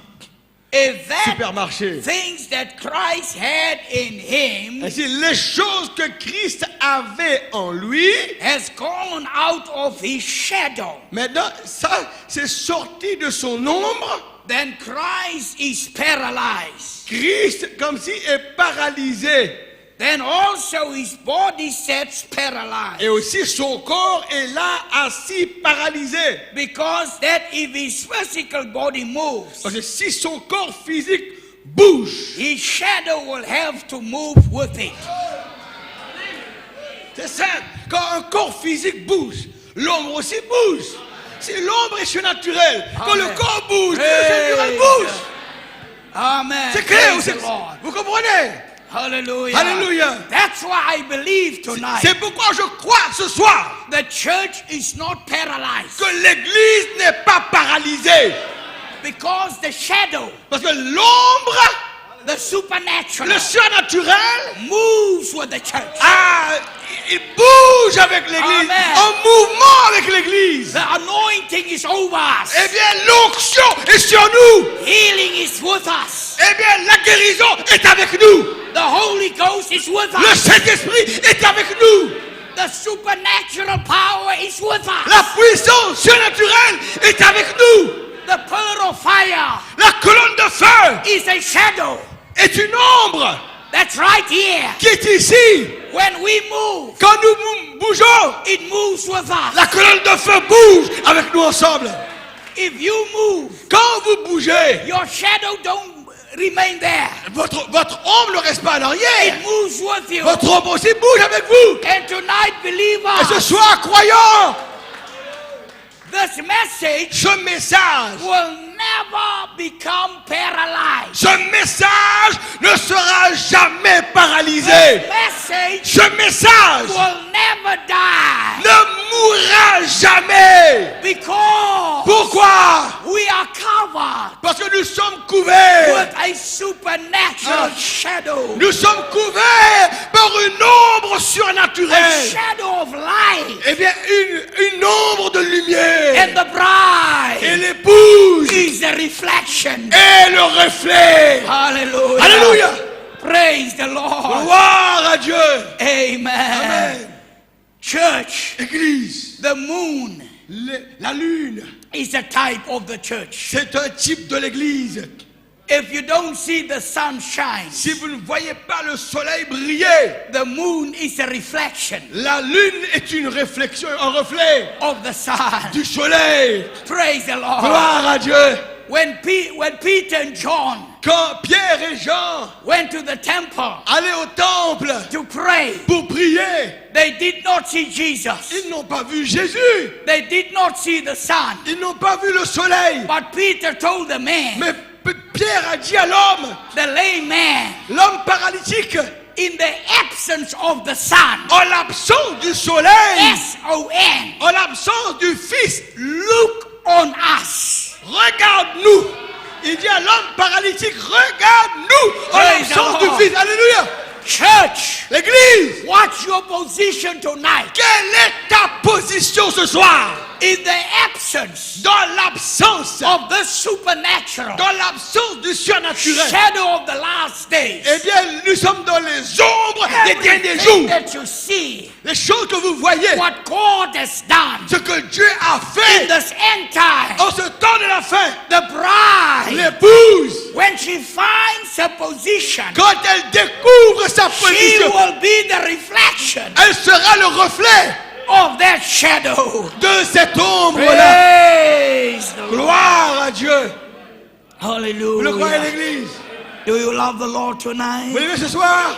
D: If that
C: supermarché.
D: things that Christ had in him
C: Ainsi, les choses que Christ avait en lui,
D: has gone out of his shadow,
C: maintenant, ça, c'est sorti de son ombre.
D: then Christ is paralyzed.
C: Christ, comme si, est paralysé.
D: Then also his body sets paralyzed.
C: Et aussi, son corps est là, assis, paralysé.
D: Because that if his physical body moves,
C: Parce que si son corps physique bouge,
D: his shadow will have to move with it.
C: c'est simple. Quand un corps physique bouge, l'ombre aussi bouge. Si l'ombre est surnaturelle, quand le
D: Amen.
C: corps bouge, le
D: Praise
C: surnaturel bouge.
D: Amen.
C: C'est clair,
D: Praise the Lord.
C: vous comprenez?
D: Hallelujah.
C: Hallelujah.
D: That's why I believe tonight
C: C'est pourquoi je crois ce soir
D: the church is not paralyzed.
C: que l'église n'est pas paralysée.
D: Because the shadow,
C: Parce que l'ombre,
D: the supernatural,
C: le surnaturel,
D: moves with the church.
C: il bouge avec l'église,
D: Amen.
C: en mouvement avec l'église.
D: The anointing is over us.
C: Eh bien, l'onction est sur nous.
D: Healing is with us.
C: Eh bien, la guérison est avec nous.
D: The Holy Ghost is with
C: Le
D: us.
C: Saint-Esprit est avec nous.
D: The supernatural power is with us.
C: La puissance surnaturelle est avec nous.
D: The pillar of fire
C: La colonne de feu
D: is a shadow.
C: est une ombre
D: That's right here.
C: qui est ici.
D: When we move,
C: Quand nous bougeons,
D: it moves with us.
C: la colonne de feu bouge avec nous ensemble.
D: If you move,
C: Quand vous bougez,
D: your shadow don't remain there.
C: votre ombre ne reste pas en arrière.
D: It moves with you.
C: Votre ombre aussi bouge avec vous.
D: And tonight,
C: Et ce
D: believers,
C: soir, croyants,
D: this message
C: ce message,
D: will never become paralyzed.
C: ce message ne sera jamais
D: This
C: paralysé.
D: message
C: Ce message
D: will never die.
C: ne mourra jamais.
D: Because
C: Pourquoi?
D: we are covered
C: Parce que nous sommes couverts.
D: with a supernatural shadow.
C: Nous sommes couverts par une ombre
D: A
C: surnaturelle.
D: shadow of light.
C: Eh bien, une ombre de lumière.
D: And the bride
C: Et l'épouse
D: is a reflection.
C: est le reflet.
D: Hallelujah.
C: Alléluia.
D: Praise the Lord.
C: Gloire à Dieu.
D: Amen.
C: Amen.
D: Church,
C: Église,
D: the moon
C: la lune,
D: is a type of the church.
C: c'est un type de l'église.
D: If you don't see the sun shine,
C: Si vous ne voyez pas le soleil briller,
D: the moon is a reflection
C: la lune est une réflexion, un reflet
D: of the sun.
C: du soleil.
D: Praise the Lord.
C: Gloire à Dieu.
D: When Peter and John
C: Quand Pierre et Jean
D: went to the temple
C: allaient au temple
D: to pray,
C: pour prier,
D: they did not see Jesus.
C: ils n'ont pas vu Jésus.
D: They did not see the sun.
C: Ils n'ont pas vu le soleil.
D: But Peter told the man,
C: Mais Pierre a dit à l'homme,
D: the lame man,
C: l'homme paralytique,
D: in the absence of the sun,
C: en l'absence du soleil,
D: S-O-N,
C: en l'absence du Fils,
D: look on us.
C: regarde-nous. Il dit à l'homme paralytique, regarde-nous en
D: Praise
C: l'absence
D: the
C: du
D: Lord.
C: Fils. Alléluia.
D: Church,
C: L'église,
D: what's your position tonight?
C: quelle est ta position ce soir?
D: In the absence
C: Dans l'absence,
D: of the supernatural,
C: dans l'absence du surnaturel.
D: shadow of the last days,
C: Eh bien, nous sommes dans les ombres des derniers
D: everything
C: jours.
D: that you see,
C: Les choses que vous voyez,
D: what God has done
C: ce que Dieu a
D: in
C: fait
D: this end time,
C: en ce temps de la fin.
D: the bride,
C: L'épouse,
D: when she finds a position,
C: quand elle découvre sa
D: she
C: position,
D: will be the reflection
C: elle sera le reflet
D: of that shadow.
C: de cette ombre-là.
D: Praise the Lord.
C: Gloire à Dieu. Vous le croyez,
D: Hallelujah.
C: l'église?
D: Do you love the Lord
C: Vous
D: tonight?
C: l'aimez ce soir?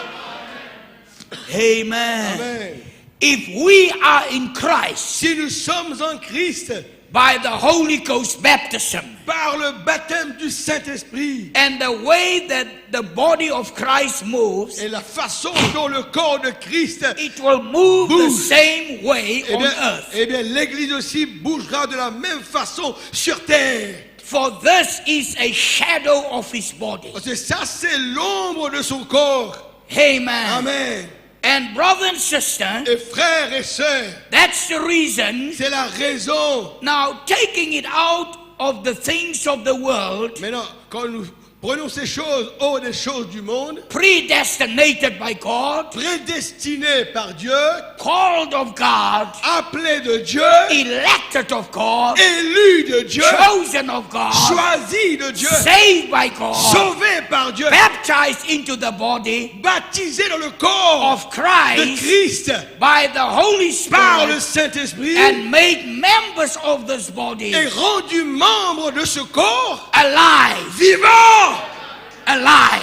D: Amen.
C: Amen.
D: If we are in Christ,
C: Si nous sommes en Christ,
D: by the Holy Ghost baptism.
C: par le baptême du Saint-Esprit.
D: And the way that the body of Christ moves,
C: Et la façon dont le corps de Christ,
D: it will move the
C: Bouge.
D: same way on earth.
C: eh bien, l'Église aussi bougera de la même façon sur terre.
D: For this is a shadow of his body.
C: Parce que ça, c'est l'ombre de son corps.
D: Amen.
C: Amen.
D: And brothers and sisters,
C: Et frères et sœurs,
D: that's the reason.
C: c'est la raison.
D: Now, taking it out of the things of the world,
C: Maintenant, quand nous prenons ces choses hors des choses du monde,
D: predestinated by God,
C: prédestinées par Dieu,
D: called of God,
C: appelées de Dieu,
D: elected of God,
C: élues de Dieu,
D: chosen of God,
C: choisies de Dieu,
D: saved by God,
C: sauvées par Dieu,
D: baptized into the body
C: baptisées dans le corps
D: of
C: de
D: Christ
C: Christ
D: by the Holy
C: par le
D: Spirit,
C: Saint-Esprit
D: and made members of this body
C: et rendues membres de ce corps
D: alive,
C: vivant,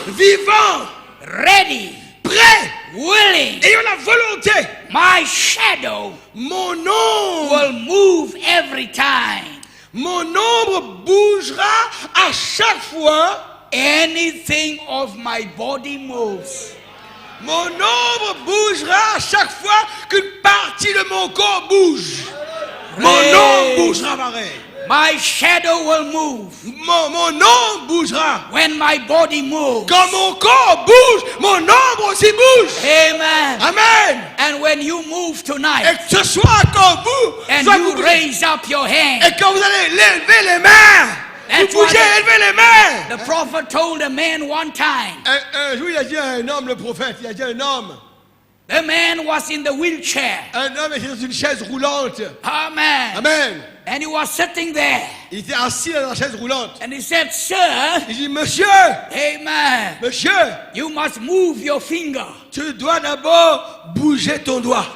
C: vivant,
D: ready,
C: prêt,
D: willing.
C: ayant la volonté.
D: My shadow
C: Mon ombre,
D: will move every time
C: mon ombre bougera à chaque fois.
D: anything of my body moves.
C: Mon ombre bougera à chaque fois qu'une partie de mon corps bouge. Mon ombre bougera pareil.
D: My shadow will move
C: Mon ombre bougera.
D: when my body moves.
C: Quand mon corps bouge, mon ombre aussi bouge.
D: Amen.
C: Amen.
D: And when you move
C: Et
D: tonight
C: que ce soit quand vous,
D: and
C: soit
D: you
C: vous-
D: raise up your hand,
C: et quand vous allez lever les mains, vous
D: That's
C: bougez,
D: why
C: levez les mains.
D: the prophet told a man one time,
C: Un jour, il a dit à un homme, le prophète, il a dit à un homme
D: the man was in the wheelchair.
C: était dans une chaise roulante.
D: Amen.
C: Amen.
D: And he was sitting there.
C: Il était assis dans la chaise roulante.
D: And he said, Sir,
C: Il dit, monsieur,
D: amen,
C: monsieur,
D: you must move your finger.
C: tu dois d'abord bouger ton doigt.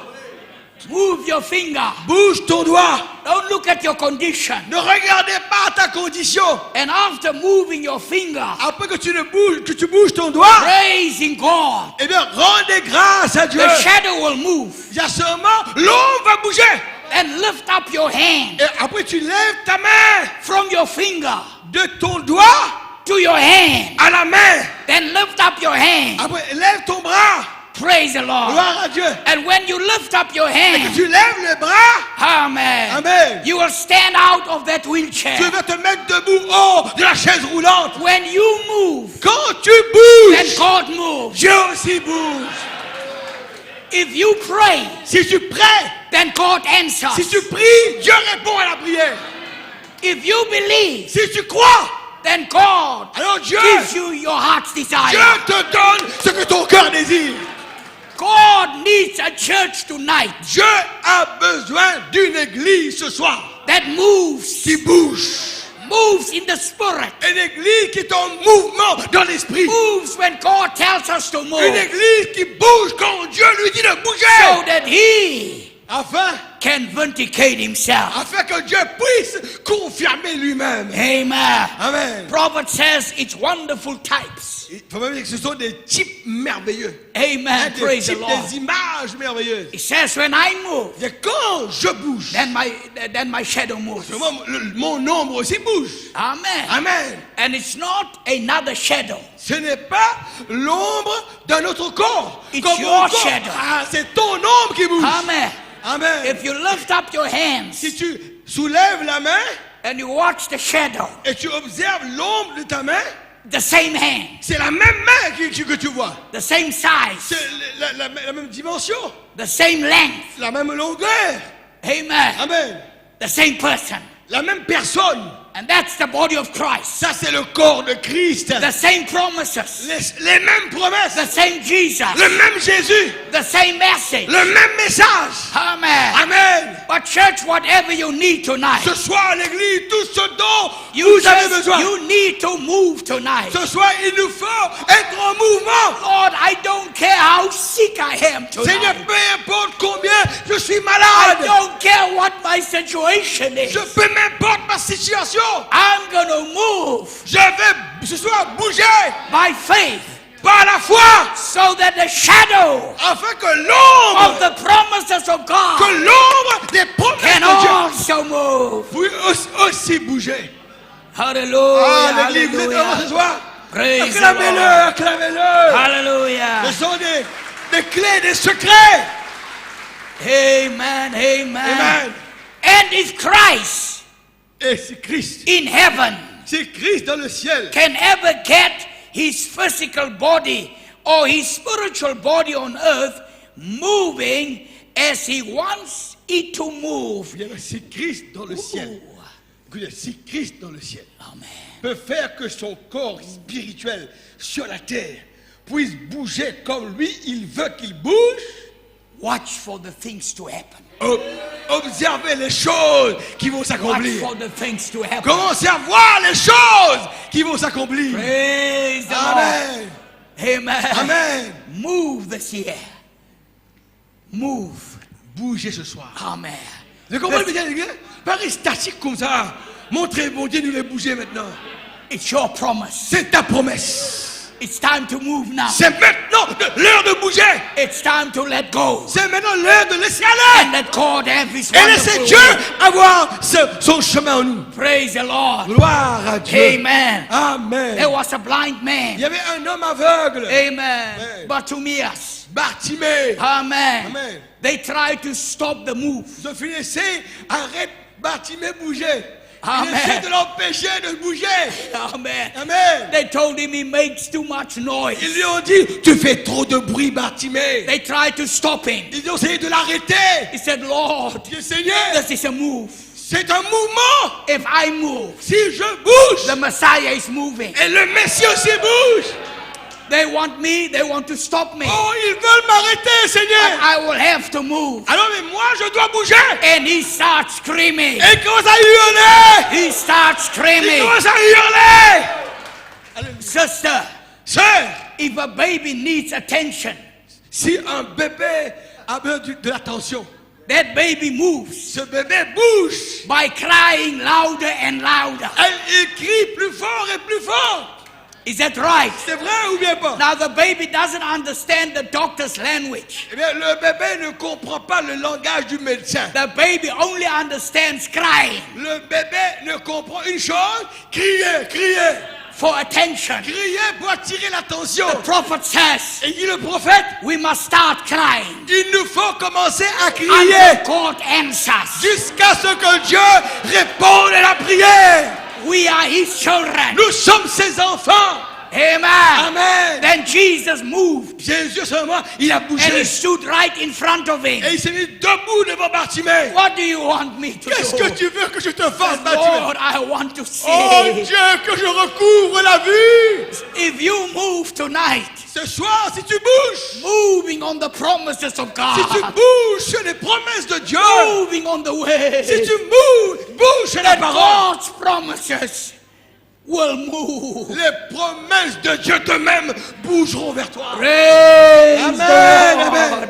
D: Move your finger.
C: Bouge ton doigt.
D: Don't look at your condition.
C: Ne regardez pas ta condition.
D: And after moving your finger,
C: Après que tu bouges ton doigt,
D: praising God,
C: eh bien, rendez grâce à Dieu.
D: the shadow will move.
C: Il y a seulement l'ombre va bouger.
D: And lift up your hand
C: Et après, tu lèves ta main
D: from your finger
C: de ton doigt
D: to your hand.
C: à la main.
D: Then lift up your hand.
C: Après, lève ton bras.
D: Praise the Lord.
C: Gloire à Dieu.
D: And when you lift up your
C: Et
D: hand,
C: que tu lèves les bras,
D: amen,
C: Amen.
D: you will stand out of that
C: tu
D: wheelchair.
C: vas te mettre debout hors de la chaise roulante.
D: When you move,
C: Quand tu
D: then
C: bouges,
D: God moves.
C: Dieu aussi bouge.
D: If you pray,
C: Si tu pries,
D: then God answers.
C: si tu pries, Dieu répond à la prière.
D: If you believe,
C: Si tu crois,
D: then God
C: alors Dieu
D: gives you your heart's
C: Dieu
D: desire.
C: te donne ce que ton cœur désire.
D: God needs a church tonight
C: Dieu a besoin d'une église ce soir
D: that moves,
C: qui bouge.
D: moves in the spirit,
C: Une église qui est en mouvement dans l'esprit.
D: moves when God tells us to
C: Une
D: move,
C: église qui bouge quand Dieu lui dit de
D: so
C: bouger.
D: that He
C: Afin
D: can vindicate Himself.
C: que Dieu puisse confirmer lui-même.
D: Amen.
C: Amen.
D: Prophet says it's wonderful types.
C: Il faut même dire que ce sont des types merveilleux.
D: Amen.
C: Des
D: Praise the
C: types,
D: Lord.
C: des images merveilleuses.
D: It says when I move,
C: Et quand je bouge,
D: then my shadow moves.
C: mon ombre aussi bouge.
D: Amen.
C: Amen.
D: And it's not another shadow.
C: Ce n'est pas l'ombre d'un autre corps.
D: It's
C: Comme
D: your
C: mon corps.
D: shadow.
C: Ah, c'est ton ombre qui bouge.
D: Amen.
C: Amen.
D: If you lift up your hands
C: Si tu soulèves la main
D: and you watch the shadow,
C: et tu observes l'ombre de ta main,
D: the same hand,
C: c'est la même main que tu vois.
D: the same size,
C: C'est la même dimension,
D: the same length.
C: la même longueur.
D: Amen.
C: Amen.
D: The same person.
C: La même personne.
D: And that's the body of Christ.
C: Ça, c'est le corps de Christ.
D: The same promises,
C: Les mêmes promesses.
D: the same Jesus,
C: Le même Jésus.
D: the same message.
C: Le même message.
D: Amen.
C: Amen.
D: But church, whatever you need tonight,
C: Ce soir, l'église, tout ce dont
D: you
C: vous avez besoin.
D: need to move tonight.
C: Ce soir, il nous faut être en mouvement.
D: Lord, I don't care how sick I am
C: Seigneur,
D: tonight.
C: peu importe combien je suis
D: I
C: malade.
D: don't care what my situation is.
C: Je peux m'importe ma situation.
D: I'm going to move
C: Je vais ce soir bouger
D: by faith
C: par la foi,
D: so that the shadow
C: afin que l'ombre,
D: of the promises of God
C: que l'ombre des promesses
D: can
C: de Dieu
D: also move.
C: puisse aussi bouger.
D: Hallelujah.
C: Ah, l'église, vous êtes heureux ce
D: Hallelujah.
C: soir?
D: Praise the
C: Acclamez-le,
D: Lord.
C: acclamez-le.
D: Hallelujah.
C: Ce sont des clés, des secrets.
D: Amen. Amen.
C: Amen.
D: And if Christ
C: Et si Christ,
D: in heaven
C: si Christ dans le ciel
D: can ever get his physical body or his spiritual body on earth moving as he wants it to move.
C: bien, si Christ dans le ciel,
D: Ooh.
C: écoutez, si Christ dans le ciel
D: Amen.
C: peut faire que son corps spirituel sur la terre puisse bouger comme lui, il veut qu'il bouge,
D: Watch for the things to happen.
C: observez les choses qui vont
D: Watch
C: s'accomplir.
D: for the things to happen.
C: Commencez à voir les choses qui vont s'accomplir.
D: Praise the
C: Amen.
D: Lord. Amen.
C: Amen.
D: Move this year. Move.
C: Bougez ce soir.
D: Amen.
C: Vous comprenez bien, les gars? Paris statique comme ça. Montrez, mon Dieu, nous les bouger maintenant.
D: It's your promise.
C: C'est ta promesse.
D: It's time to move now.
C: C'est maintenant l'heure de bouger.
D: It's time to let go.
C: C'est maintenant l'heure de laisser aller.
D: And let God have his
C: Et laissez
D: wonderful
C: Dieu
D: way.
C: avoir son chemin en nous.
D: Praise the Lord.
C: Gloire à Dieu.
D: Amen.
C: Amen.
D: There was a blind
C: Il
D: man.
C: y avait un homme aveugle,
D: Amen. Bartimaeus.
C: Bartimée.
D: Amen.
C: Amen.
D: They tried to stop the move.
C: Ils ont fait laisser, arrête Bartimée bouger.
D: Amen.
C: Ils essaient de l'empêcher de bouger.
D: Amen.
C: Amen.
D: They told him he makes too much noise.
C: Ils lui ont dit, tu fais trop de bruit, Bartimée.
D: They tried to stop him.
C: Ils ont essayé de l'arrêter.
D: He said, Lord,
C: Dieu Seigneur,
D: this is a move.
C: c'est un mouvement.
D: If I move,
C: Si je bouge,
D: the Messiah is moving.
C: et le Messie aussi bouge.
D: They want me, they want to stop me.
C: Oh, ils veulent m'arrêter, Seigneur.
D: But I will have to move.
C: Alors, mais moi, je dois bouger.
D: And he starts screaming.
C: Et il commence à hurler.
D: He starts
C: Il
D: screaming.
C: commence à hurler.
D: Sister,
C: Sœur,
D: if a baby needs attention,
C: si un bébé a besoin de l'attention,
D: that baby moves
C: ce bébé bouge.
D: by crying louder and louder.
C: Il crie plus fort et plus fort.
D: Is that right?
C: C'est vrai ou bien pas?
D: Now the baby doesn't understand the doctor's language.
C: Eh bien, le bébé ne comprend pas le langage du médecin.
D: The baby only understands crying
C: Le bébé ne comprend une chose, crier, crier.
D: for attention.
C: Crier pour attirer l'attention.
D: The prophet says,
C: Et dit le prophète,
D: we must start crying
C: il nous faut commencer à crier
D: until God answers.
C: jusqu'à ce que Dieu réponde à la prière.
D: We are his children.
C: Nous sommes ses enfants.
D: Amen.
C: Amen.
D: Then Jesus moved
C: Jésus seulement, il a
D: and he
C: bougé.
D: stood right in front of him.
C: Et il s'est mis debout devant Bartimée.
D: What do you want me to
C: Qu'est-ce
D: do?
C: que tu veux que je te fasse, Bartimée?
D: Lord, I want to see.
C: Oh Dieu, que je recouvre la vue.
D: If you move tonight,
C: Ce soir, si tu bouges,
D: moving on the promises of
C: si tu
D: God,
C: bouges sur les promesses de Dieu,
D: moving on the way,
C: si tu bouges sur la
D: that
C: parole,
D: God's promises will move.
C: les promesses de Dieu eux-mêmes bougeront vers toi.
D: Praise
C: Amen,
D: the
C: amen.
D: Lord.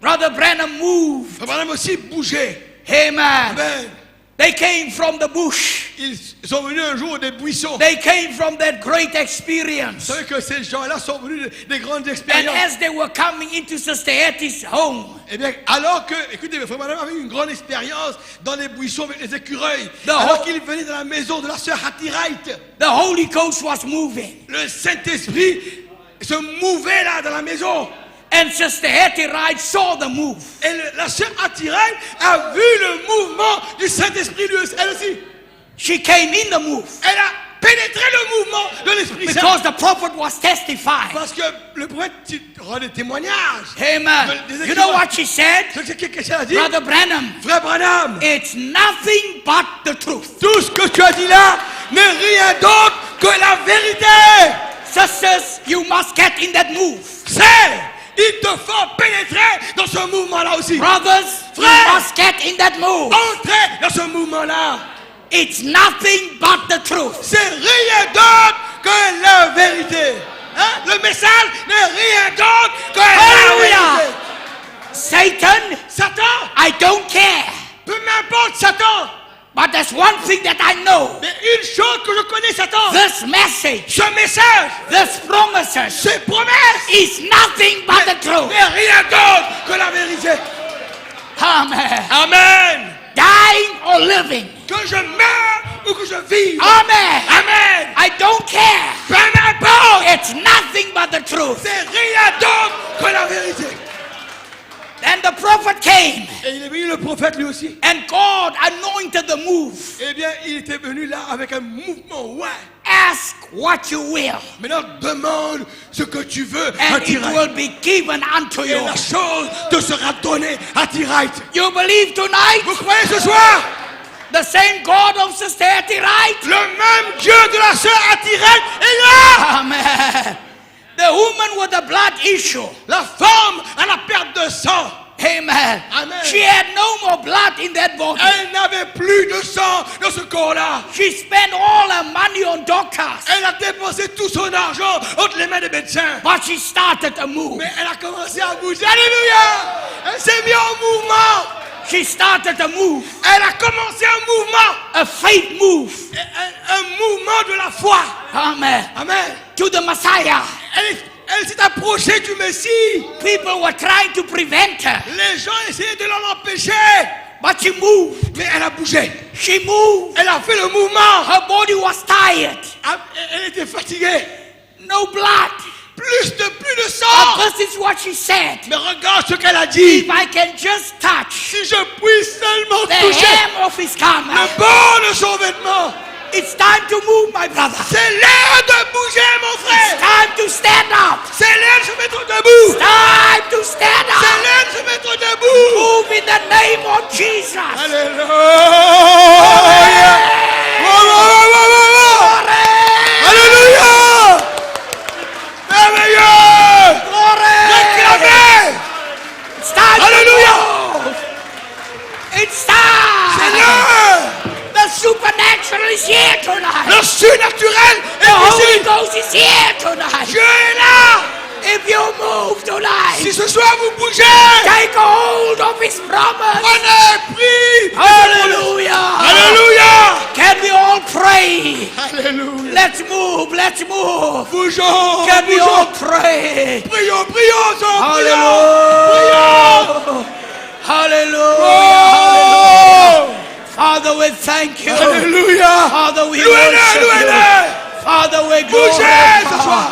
D: Brother Branham moved.
C: Frère Branham aussi bouger.
D: Amen.
C: Amen.
D: They came from the bush.
C: Ils sont venus un jour des buissons.
D: They came from that great
C: Vous
D: experience.
C: savez que ces gens-là sont venus des grandes
D: And
C: expériences.
D: as they were coming into Sister Hetty's home,
C: Eh bien, alors que, écoutez, Frère Branham avait une grande expérience dans les buissons avec les écureuils.
D: The
C: Alors
D: whole-
C: qu'il venait dans la maison de la sœur Hattie Wright,
D: the Holy Ghost was moving.
C: le Saint-Esprit se mouvait là dans la maison.
D: And Sister Hetty Wright saw the move.
C: Et la sœur Hattie Wright a vu le mouvement du Saint-Esprit lui, elle aussi.
D: She came in the move
C: Elle a pénétré le mouvement de l'Esprit Saint.
D: because the prophet was testifying.
C: Parce que le prophète rend des témoignages.
D: Amen.
C: Des
D: You know what she said?
C: Ce que qu'est-ce qu'elle a dit?
D: Brother Branham,
C: Frère Branham,
D: it's nothing but the truth.
C: tout ce que tu as dit là n'est rien d'autre que la vérité.
D: Sisters, you must get in that move.
C: C'est, il te faut pénétrer dans ce mouvement-là aussi.
D: Brothers, you
C: Frère.
D: must get in that move.
C: Entrer dans ce mouvement-là.
D: It's nothing but the truth.
C: C'est rien d'autre que la vérité. Hein? Le message n'est rien d'autre que
D: Hallelujah.
C: la vérité.
D: Satan,
C: Satan,
D: I don't care.
C: peu m'importe Satan.
D: But there's one thing that I know.
C: Mais une chose que je connais, Satan,
D: This message,
C: ce message,
D: this promises,
C: ces promesses,
D: is nothing but the truth.
C: n'est rien d'autre que la vérité.
D: Amen.
C: Amen.
D: Dying or living.
C: Que je meure ou que je vive.
D: Amen.
C: Amen.
D: I don't care.
C: Peu importe.
D: It's nothing but the truth.
C: C'est rien d'autre que la vérité.
D: Then the prophet came,
C: Et il est venu le prophète lui aussi.
D: and God anointed the move.
C: Eh bien, il était venu là avec un mouvement. Ouais.
D: Ask what you will,
C: Maintenant, demande ce que tu veux à
D: and it
C: Tirith.
D: will be given unto
C: Et
D: you.
C: la chose te sera donnée à Tirith.
D: You believe tonight?
C: Vous croyez ce soir?
D: The same God of Sister Tirith?
C: Le même Dieu de la sœur à Tirith est là.
D: Amen. The woman with the blood issue.
C: La femme à la perte de sang.
D: Amen.
C: Amen.
D: She had no more blood in that body.
C: Elle n'avait plus de sang dans ce corps-là.
D: She spent all her money on doctors.
C: Elle a dépensé tout son argent entre les mains des médecins.
D: But she started to move.
C: Mais elle a commencé à bouger. Alléluia! Elle s'est mise en mouvement.
D: She started to move.
C: Elle a commencé un mouvement.
D: A faith move.
C: Un mouvement de la foi.
D: Amen.
C: Amen.
D: To the Messiah.
C: Elle s'est approchée du Messie.
D: People were trying to prevent her.
C: Les gens essayaient de l'en empêcher.
D: But she moved.
C: Mais elle a bougé.
D: She moved.
C: Elle a fait le mouvement.
D: Her body was tired.
C: Elle était fatiguée.
D: No blood.
C: Plus de sang.
D: But this is what she said.
C: Mais regarde ce qu'elle a dit.
D: If I can just touch
C: Si je puis seulement
D: the
C: toucher
D: hem of his garment,
C: le bord de son vêtement.
D: it's time to move, my brother.
C: C'est l'heure de bouger, mon
D: It's
C: frère.
D: time to stand up.
C: C'est l'heure de se mettre debout.
D: It's time to stand
C: C'est
D: up.
C: l'heure de se mettre debout.
D: Move in the name of Jesus.
C: Alléluia. Alléluia. Merveilleux. Réclamez.
D: It's time
C: Alléluia.
D: to move. It's
C: C'est
D: time.
C: l'heure.
D: The supernatural is here tonight.
C: Le surnaturel
D: The
C: est
D: Holy
C: ici.
D: Ghost is here tonight.
C: Dieu est là.
D: If you move tonight,
C: Si ce soir vous bougez,
D: take a hold of his promise.
C: prenez pris.
D: Hallelujah.
C: Alléluia.
D: Can we all pray?
C: Alléluia.
D: Let's move. Let's move.
C: Bougeons.
D: Can we all
C: Bougeons.
D: pray?
C: Prions, prions, prions.
D: Hallelujah. Hallelujah.
C: Prions.
D: Father, we thank you.
C: Alléluia.
D: Father, we
C: Louez-le,
D: worship you.
C: louez-le.
D: Father, we
C: Bougez ce
D: glorify.
C: soir.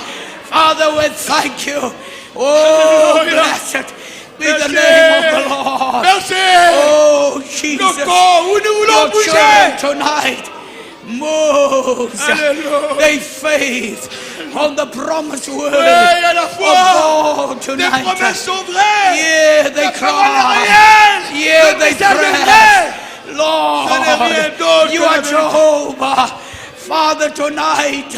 D: Father, we thank you. Oh,
C: Alléluia.
D: blessed be the
C: Merci.
D: name of the Lord.
C: Merci.
D: Oh,
C: Nos
D: Jesus.
C: corps où nous voulons
D: Your children
C: bouger.
D: tonight moves
C: Alléluia.
D: their faith on the promised word
C: Oui, à la
D: of
C: fois,
D: God
C: tes
D: tonight.
C: promesses sont vraies.
D: Yeah, they
C: Ta parole est
D: cry.
C: réelle.
D: Yeah,
C: Le
D: they
C: message est
D: pray.
C: vrai.
D: Lord,
C: Ce n'est rien d'autre
D: you
C: que la
D: are
C: vérité.
D: Jehovah. Father, tonight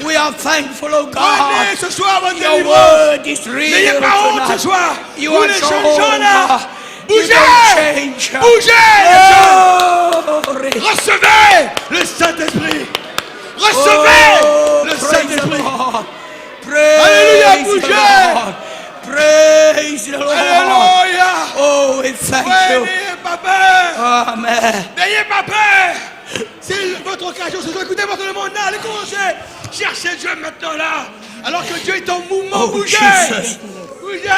D: we are thankful, oh God.
C: Prenez ce soir votre
D: Your
C: délivrance.
D: word is
C: N'ayez
D: real
C: pas honte ce
D: tonight.
C: soir.
D: You
C: Vous
D: are
C: les jeunes gens là.
D: Jehovah. You
C: Bougez.
D: don't change.
C: Bougez les jeunes.
D: Glory.
C: Recevez le Saint-Esprit. Recevez
D: Oh,
C: le
D: praise the
C: Saint-Esprit.
D: Lord. Praise
C: Alléluia,
D: the
C: bougez.
D: Lord. Praise the Lord.
C: Alléluia.
D: Oh, we thank
C: Ouais,
D: you.
C: n'ayez pas peur.
D: Amen.
C: N'ayez pas peur. C'est votre occasion. Ce soir, écoutez votre demande là. Allez commencer. Cherchez Dieu maintenant là. Alors que Dieu est en mouvement.
D: Oh,
C: Bougez.
D: Jesus.
C: Bougez.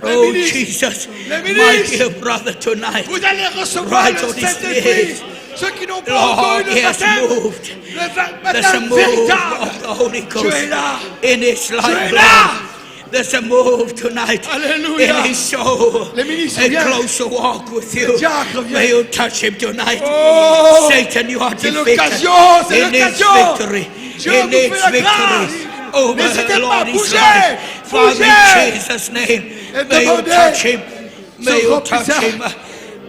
C: Les
D: Oh,
C: ministres,
D: Jesus.
C: les
D: My
C: ministres,
D: dear brother, tonight.
C: vous allez recevoir
D: Right
C: le
D: on his
C: Saint-Esprit.
D: knees.
C: Ceux qui n'ont pas
D: Lord,
C: encore eu le
D: he has
C: baptême,
D: moved.
C: le
D: There's a
C: baptême
D: move
C: véritable.
D: of the Holy
C: Dieu
D: Ghost
C: est là.
D: in his
C: là.
D: life. There's a move tonight
C: Alléluia.
D: in his soul.
C: Les ministres
D: A
C: viennent.
D: closer walk with you.
C: diacres viennent.
D: May you touch him tonight.
C: Oh,
D: Satan, you are
C: c'est
D: defeated.
C: l'occasion, c'est
D: He needs
C: l'occasion.
D: victory.
C: Dieu
D: He
C: vous
D: needs
C: fait la
D: victory
C: grâce.
D: over
C: N'hésitez
D: the
C: pas,
D: Lord his
C: bougez,
D: life. Father,
C: bougez.
D: in Jesus' name,
C: Et
D: may you
C: demandez
D: touch him.
C: ce
D: May you
C: grand
D: touch
C: puissant.
D: him.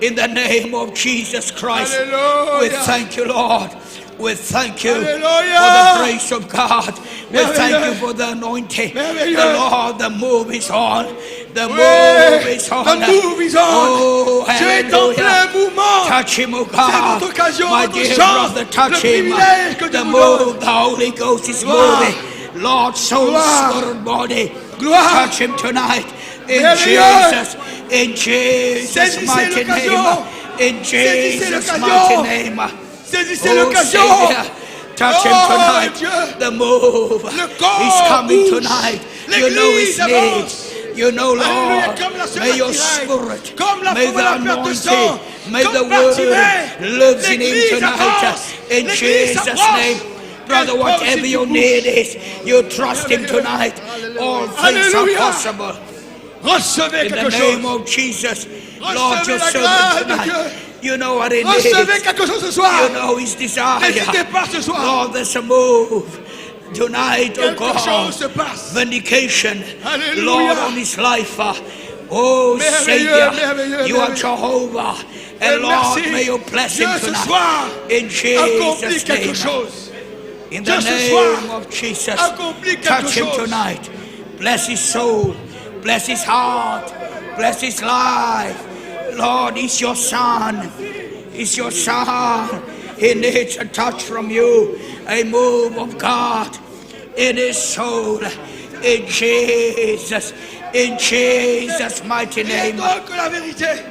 D: In the name of Jesus Christ,
C: Alléluia.
D: we thank you, Lord. We thank you
C: Alléluia.
D: for the grace of God. We thank you
C: Merveilleux.
D: for the anointing.
C: Merveilleux.
D: The Lord, the move is on. The
C: Oui,
D: move is on.
C: the move is on.
D: Oh,
C: Dieu est en plein
D: hallelujah.
C: mouvement.
D: Touch him, oh
C: C'est
D: God.
C: votre occasion,
D: My
C: votre
D: dear
C: chance,
D: brother, touch
C: le
D: him.
C: privilège que Dieu
D: The
C: vous
D: move,
C: donne.
D: the Holy Ghost is
C: Gloire.
D: moving. Lord, soul,
C: Gloire.
D: spirit, body.
C: Gloire.
D: Touch him tonight. In
C: Merveilleux.
D: Jesus'
C: Saisissez
D: mighty
C: l'occasion.
D: name. In
A: Saisissez
D: Jesus'
A: l'occasion.
D: mighty name.
A: Saisissez
D: Oh,
A: l'occasion.
D: Savior, touch him
A: Oh,
D: tonight.
A: Dieu.
D: The move
A: Le corps
D: is coming
A: bouge.
D: tonight. You know his
A: L'église avance.
D: needs. You know,
A: Alléluia,
D: Lord,
A: comme la sœur
D: may your
A: Mathilde,
D: spirit,
A: comme la
D: may
A: femme
D: the
A: à la perte de sang,
D: anointing, may
A: comme
D: the
A: Bartimée,
D: word lives in him
A: l'église
D: tonight.
A: avance.
D: In
A: L'église
D: Jesus'
A: s'approche.
D: name. Brother,
A: Elle
D: whatever
A: pose
D: your
A: du
D: need is, you trust him tonight. All things are
A: Alléluia.
D: possible.
A: Recevez
D: In the
A: quelque
D: name
A: chose.
D: of Jesus,
A: Recevez
D: Lord, your
A: la
D: servant
A: grâce de
D: tonight.
A: Dieu.
D: You know what it
A: Recevez
D: is.
A: quelque chose ce soir.
D: You know his desire.
A: N'hésitez pas ce soir.
D: Lord, there's a move tonight, oh
A: Quelque chose se
D: God.
A: passe.
D: Vindication,
A: Alléluia.
D: Lord, on his life. Oh,
A: Merveilleux,
D: Savior,
A: merveilleux,
D: you are
A: merveilleux.
D: Jehovah.
A: Et
D: And Lord,
A: merci.
D: may you bless
A: Dieu
D: him
A: ce
D: tonight.
A: soir
D: In
A: accomplit
D: Jesus'
A: quelque
D: name.
A: chose.
D: In
A: Dieu
D: the
A: ce
D: name
A: soir
D: of Jesus,
A: accomplit quelque
D: touch him
A: chose.
D: tonight. Bless his soul. Bless his heart. Bless his life. Lord, he's your son. He's your son. He needs a touch from you. A move of God in his soul. In Jesus' mighty
A: Rien
D: name.
A: d'autre que la vérité.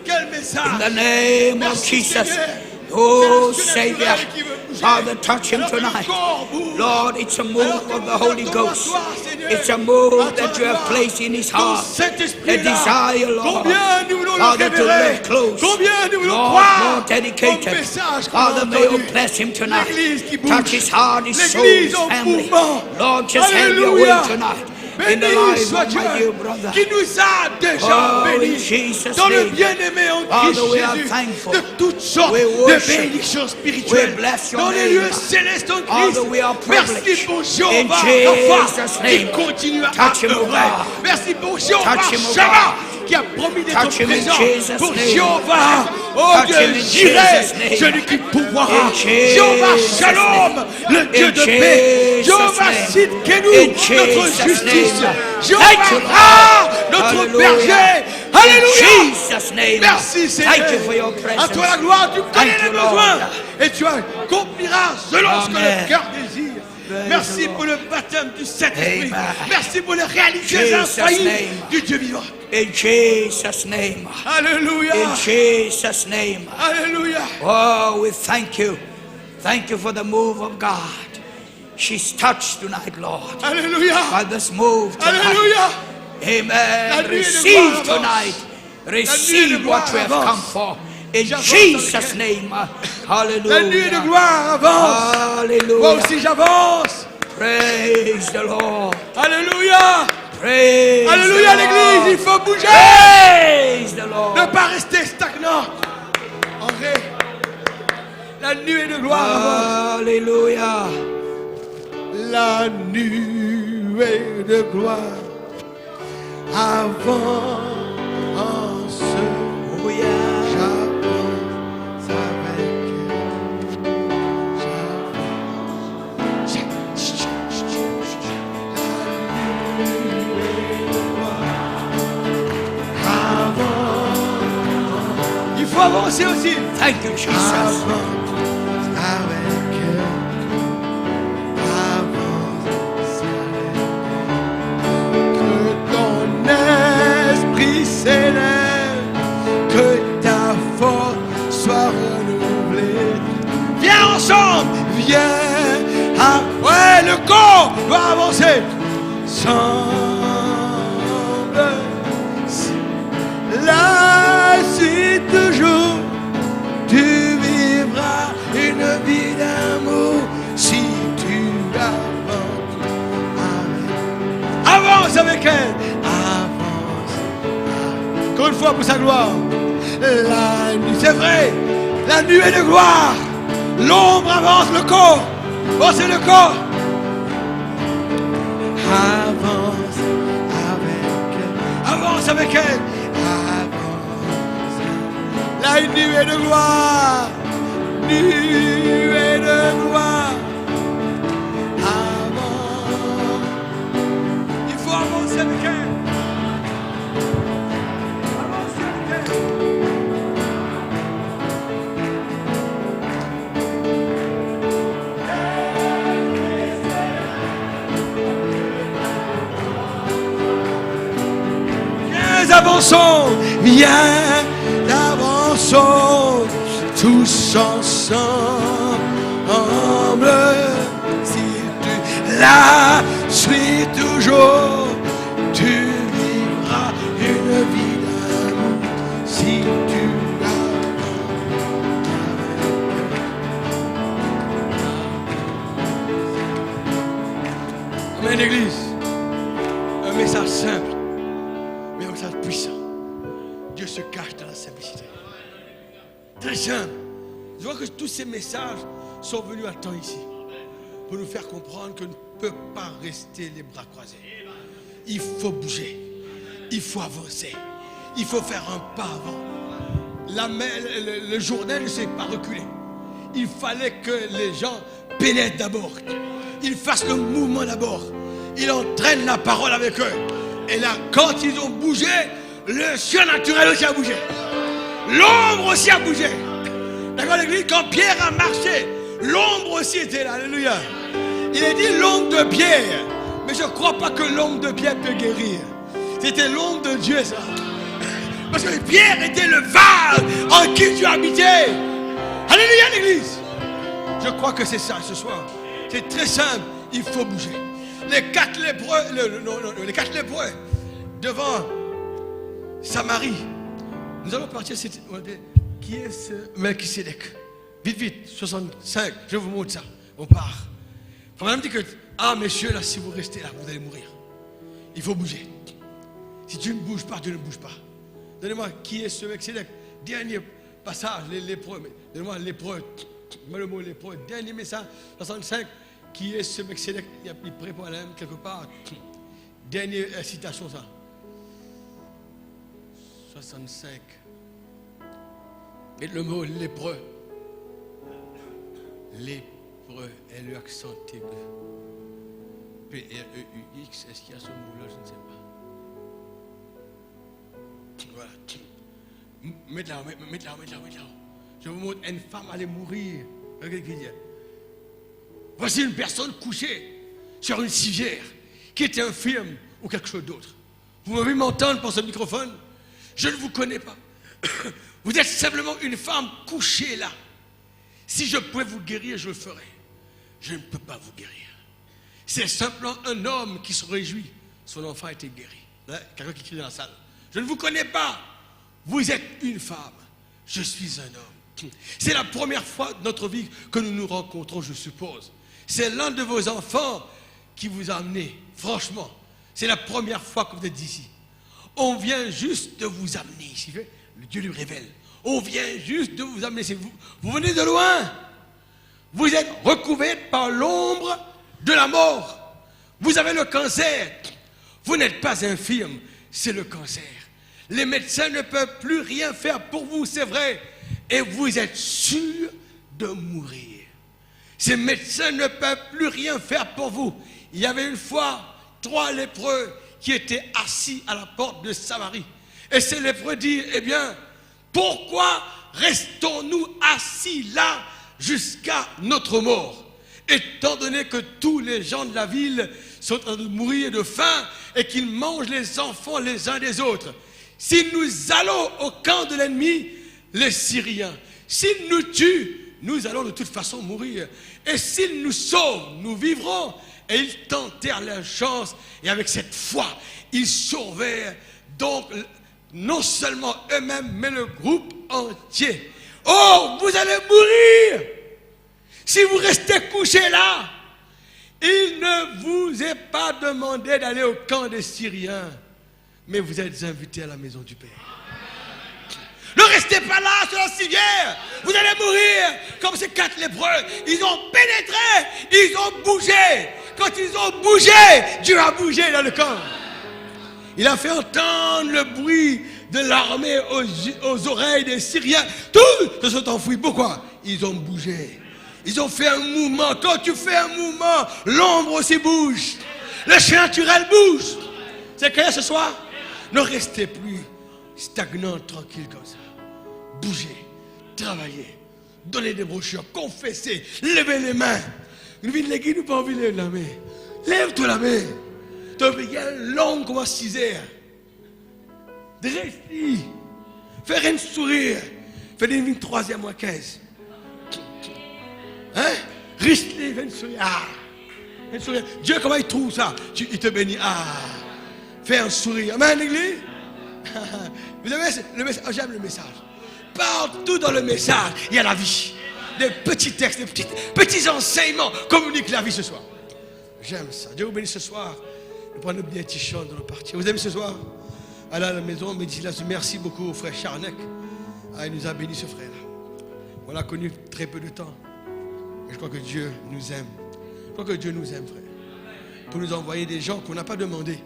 A: Quel message.
D: In the name of
A: Merci,
D: Jesus.
A: Seigneur.
D: Oh,
A: C'est le
D: Savior.
A: surnaturel qui veut bouger.
D: Father, touch him
A: Alors que le
D: tonight.
A: corps bouge.
D: Lord, it's a
A: Alors
D: move
A: que
D: of the
A: nous
D: Holy
A: attendons à
D: Ghost.
A: toi, Seigneur.
D: It's a move
A: À toi
D: that
A: la
D: you have
A: gloire.
D: placed in his
A: Ton
D: heart.
A: Saint-Esprit
D: A
A: est là.
D: desire, Lord.
A: Combien nous voulons le
D: Father, to
A: révéler.
D: live close.
A: Combien nous voulons
D: Lord,
A: croire
D: more
A: au
D: dedicated.
A: message qu'on a
D: Father, may you
A: entendu.
D: bless him tonight.
A: L'église qui bouge.
D: Touch his heart, his soul,
A: L'église
D: his
A: en
D: family.
A: mouvement.
D: Lord, just have your
A: Alléluia.
D: will tonight. In the
A: Béni
D: life
A: soit
D: of my dear
A: Dieu
D: brother.
A: qui nous a déjà
D: Oh, in
A: bénis
D: Jesus'
A: dans le
D: name.
A: bien-aimé en
D: Father,
A: Christ
D: we are
A: Jésus
D: thankful.
A: de toutes sortes
D: We
A: de
D: worship.
A: bénédictions spirituelles
D: We bless your
A: dans les
D: name.
A: lieux célestes en Christ.
D: Father, we are
A: Merci
D: privileged.
A: pour
D: In
A: Jéhovah
D: Jesus'
A: Rapha qui
D: name.
A: continue à
D: Touch him, O
A: œuvrer.
D: God.
A: Merci pour Jéhovah
D: Touch him, O
A: Shammah
D: God.
A: qui a promis d'être
D: Touch him in
A: présent.
D: Jesus'
A: Pour
D: name.
A: Jéhovah, oh
D: Touch
A: Dieu,
D: him in
A: j'irai,
D: Jesus' name.
A: celui qui pourvoira.
D: In
A: Jéhovah
D: Jesus'
A: Shalom,
D: name.
A: le Dieu
D: In
A: de paix.
D: Jesus'
A: Jéhovah
D: name.
A: Sidkenu,
D: In
A: notre
D: Jesus'
A: justice.
D: name.
A: Jéhovah
D: Thank you, Lord.
A: Ra, notre
D: Hallelujah.
A: berger.
D: In
A: Alléluia.
D: Jesus' name.
A: Merci Seigneur.
D: Thank you for your
A: À
D: presence.
A: toi la gloire, tu connais
D: Thank
A: les
D: you, Lord.
A: besoins et tu accompliras selon ce que
D: Amen.
A: le cœur désire.
D: Praise
A: Merci
D: the
A: pour le baptême du Saint-Esprit.
D: Amen.
A: Merci pour les réalités
D: Jesus'
A: infaillibles
D: name.
A: du Dieu vivant.
D: In Jesus' name.
A: Alléluia.
D: In Jesus' name.
A: Alléluia.
D: Oh, we thank you. Thank you for the move of God. She's touched tonight, Lord,
A: Alléluia.
D: by this move tonight.
A: Alléluia. La
D: Amen.
A: nuit de
D: Receive
A: gloire
D: tonight. Receive
A: gloire
D: what you have
A: avance.
D: come for. In
A: J'avance
D: Jesus'
A: avec elle.
D: name.
A: La nuit de
D: Hallelujah.
A: gloire avance. Moi
D: Hallelujah.
A: aussi j'avance.
D: Praise the Lord.
A: Alléluia.
D: Praise
A: Alléluia
D: the
A: l'église, il
D: Lord.
A: faut bouger.
D: Praise the
A: Ne
D: Lord.
A: pas rester stagnant. En vrai, la nuée de gloire avance.
D: Hallelujah.
A: La nuée de gloire avance.
D: Oh yeah.
A: J'avance avec elle. J'avance. La nuée de gloire avance. Il faut avancer aussi.
D: Thank you, Jesus.
A: Avance avec elle. Avance avec elle. Que ton esprit s'élève, que ta force soit renouvelée. Viens ensemble, viens. Ah, ouais, le corps va avancer. Ensemble, là, si toujours tu vivras une vie d'amour, si tu avances avec elle, avance. Encore une fois pour sa gloire. La nuit, c'est vrai, la nuée de gloire. L'ombre avance le corps. Oh, c'est le corps. Avance avec elle. Avance avec elle. Avance. La nuée de gloire. Nuée de gloire. Avance. Il faut avancer avec elle. Avancer avec elle. Viens, avançons, viens, avançons.
C: dansons tous ensemble. Si tu la suis toujours, tu vivras une vie d'amour. Si tu la... Amen, Église. Un message simple, mais un message puissant. Dieu se cache dans la simplicité. Très simple. Je vois que tous ces messages sont venus à temps ici pour nous faire comprendre qu'on ne peut pas rester les bras croisés. Il faut bouger. Il faut avancer. Il faut faire un pas avant. Le journal ne s'est pas reculé. Il fallait que les gens pénètrent d'abord. Ils fassent le mouvement d'abord. Ils entraînent la parole avec eux. Et là, quand ils ont bougé, le surnaturel aussi a bougé. L'ombre aussi a bougé. D'accord, l'église, quand Pierre a marché, l'ombre aussi était là. Alléluia. Il a dit l'ombre de Pierre. Mais je ne crois pas que l'ombre de Pierre peut guérir. C'était l'ombre de Dieu, ça. Parce que Pierre était le vase en qui Dieu habitait. Alléluia, l'église. Je crois que c'est ça ce soir. C'est très simple. Il faut bouger. Les quatre lépreux devant Samarie. Nous allons partir. Qui est ce Melchisédek? Vite, vite, 65. Je vous montre ça. On part. Madame dit que, messieurs, là, si vous restez là, vous allez mourir. Il faut bouger. Si tu ne bouges pas, tu ne bouges pas. Donnez-moi qui est ce Melchisédek. Dernier passage, les lépreux. Donnez-moi lépreux. Le mot lépreux. Dernier message, 65. Qui est ce Melchisédek? Il y a plus près pour aller quelque part. Dernière citation, ça. 65. Et le mot lépreux. Lépreux est l'accent aigu. P-R-E-U-X. Est-ce qu'il y a ce mot-là? Je ne sais pas. Voilà. Mettez là. Je vous montre une femme allait mourir. Regardez ce qu'il dit. Voici une personne couchée sur une civière qui était infirme ou quelque chose d'autre. Vous m'avez m'entendre pour ce microphone? Je ne vous connais pas. Vous êtes simplement une femme couchée là. Si je pouvais vous guérir, je le ferais. Je ne peux pas vous guérir. C'est simplement un homme qui se réjouit. Son enfant a été guéri. Là, quelqu'un qui crie dans la salle. Je ne vous connais pas. Vous êtes une femme. Je suis un homme. C'est la première fois de notre vie que nous nous rencontrons, je suppose. C'est l'un de vos enfants qui vous a amené. Franchement, c'est la première fois que vous êtes ici. On vient juste de vous amener ici. Le Dieu lui révèle. On vient juste de vous amener. Vous venez de loin. Vous êtes recouverte par l'ombre de la mort. Vous avez le cancer. Vous n'êtes pas infirme. C'est le cancer. Les médecins ne peuvent plus rien faire pour vous, c'est vrai. Et vous êtes sûr de mourir. Ces médecins ne peuvent plus rien faire pour vous. Il y avait une fois 3 lépreux qui étaient assis à la porte de Samarie. Et ces lépreux disent, eh bien, pourquoi restons-nous assis là jusqu'à notre mort? Étant donné que tous les gens de la ville sont en train de mourir de faim et qu'ils mangent les enfants les uns des autres. Si nous allons au camp de l'ennemi, les Syriens, s'ils nous tuent, nous allons de toute façon mourir. Et s'ils nous sauvent, nous vivrons. Et ils tentèrent leur chance. Et avec cette foi, ils sauvèrent donc non seulement eux-mêmes, mais le groupe entier. Oh, vous allez mourir si vous restez couchés là. Il ne vous est pas demandé d'aller au camp des Syriens, mais vous êtes invités à la maison du Père. Ne restez pas là sur la civière. Vous allez mourir comme ces 4 lépreux. Ils ont pénétré, ils ont bougé. Quand ils ont bougé, Dieu a bougé dans le camp. Il a fait entendre le bruit de l'armée aux oreilles des Syriens. Tous se sont enfouis. Pourquoi? Ils ont bougé. Ils ont fait un mouvement. Quand tu fais un mouvement, l'ombre aussi bouge. Le chien naturel bouge. C'est clair ce soir? Ne restez plus stagnant, tranquille comme ça. Bougez, travaillez, donnez des brochures, confessez, levez les mains. Nous venons de l'église, nous pas envie de lever la main. Lève-toi la main. Tu as une longue comme 6 heures. Dresse-toi. Faire un sourire. Fais une 3e moins 15. Hein? Risque-les, viens sourire. Dieu, comment il trouve ça? Il te bénit. Fais un sourire. Amen, l'église. Vous avez le message. J'aime le message. Partout dans le message, il y a la vie. Des petits textes, des petits enseignements communiquent la vie ce soir. J'aime ça. Dieu vous bénisse ce soir. Nous prenons bien petit chant dans le parti. Vous aimez ce soir? Allez à la maison, merci beaucoup au frère Charnec. Il nous a béni ce frère-là. On l'a connu très peu de temps. Mais je crois que Dieu nous aime. Je crois que Dieu nous aime, frère. Pour nous envoyer des gens qu'on n'a pas demandé.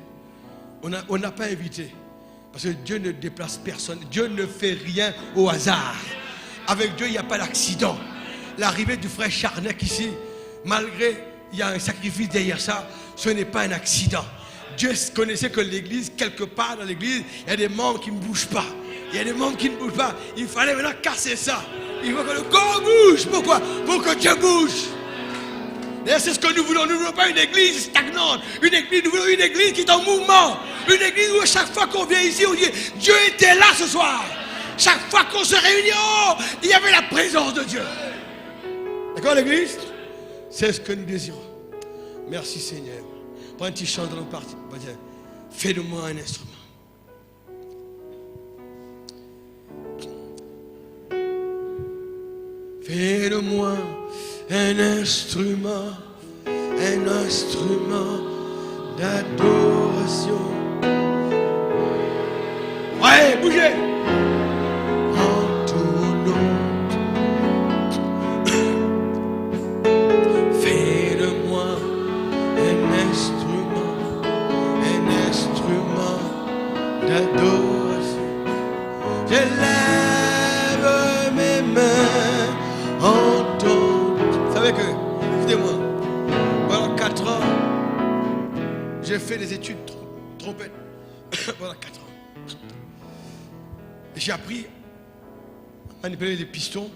C: On n'a pas invité. Parce que Dieu ne déplace personne. Dieu ne fait rien au hasard. Avec Dieu, il n'y a pas d'accident. L'arrivée du frère Charnec ici, malgré il y a un sacrifice derrière ça, ce n'est pas un accident. Dieu connaissait que l'église, quelque part dans l'église, il y a des membres qui ne bougent pas. Il y a des membres qui ne bougent pas. Il fallait maintenant casser ça. Il faut que le corps bouge. Pourquoi? Pour que Dieu bouge. Et c'est ce que nous voulons. Nous ne voulons pas une église stagnante. Nous voulons une église qui est en mouvement. Une église où chaque fois qu'on vient ici, on dit Dieu était là ce soir. Chaque fois qu'on se réunit, il y avait la présence de Dieu. D'accord, l'église? C'est ce que nous désirons. Merci Seigneur. Prends un petit chant dans le parti. Fais de moi un instrument. Fais de moi un instrument d'adoration. Ouais, bougez. En ton nom. Fais de moi un instrument d'adoration. J'élève mes mains en ton. Vous savez que, écoutez-moi, pendant 4 ans, j'ai fait des études trompette. Pendant 4 ans. J'ai appris à manipuler les pistons.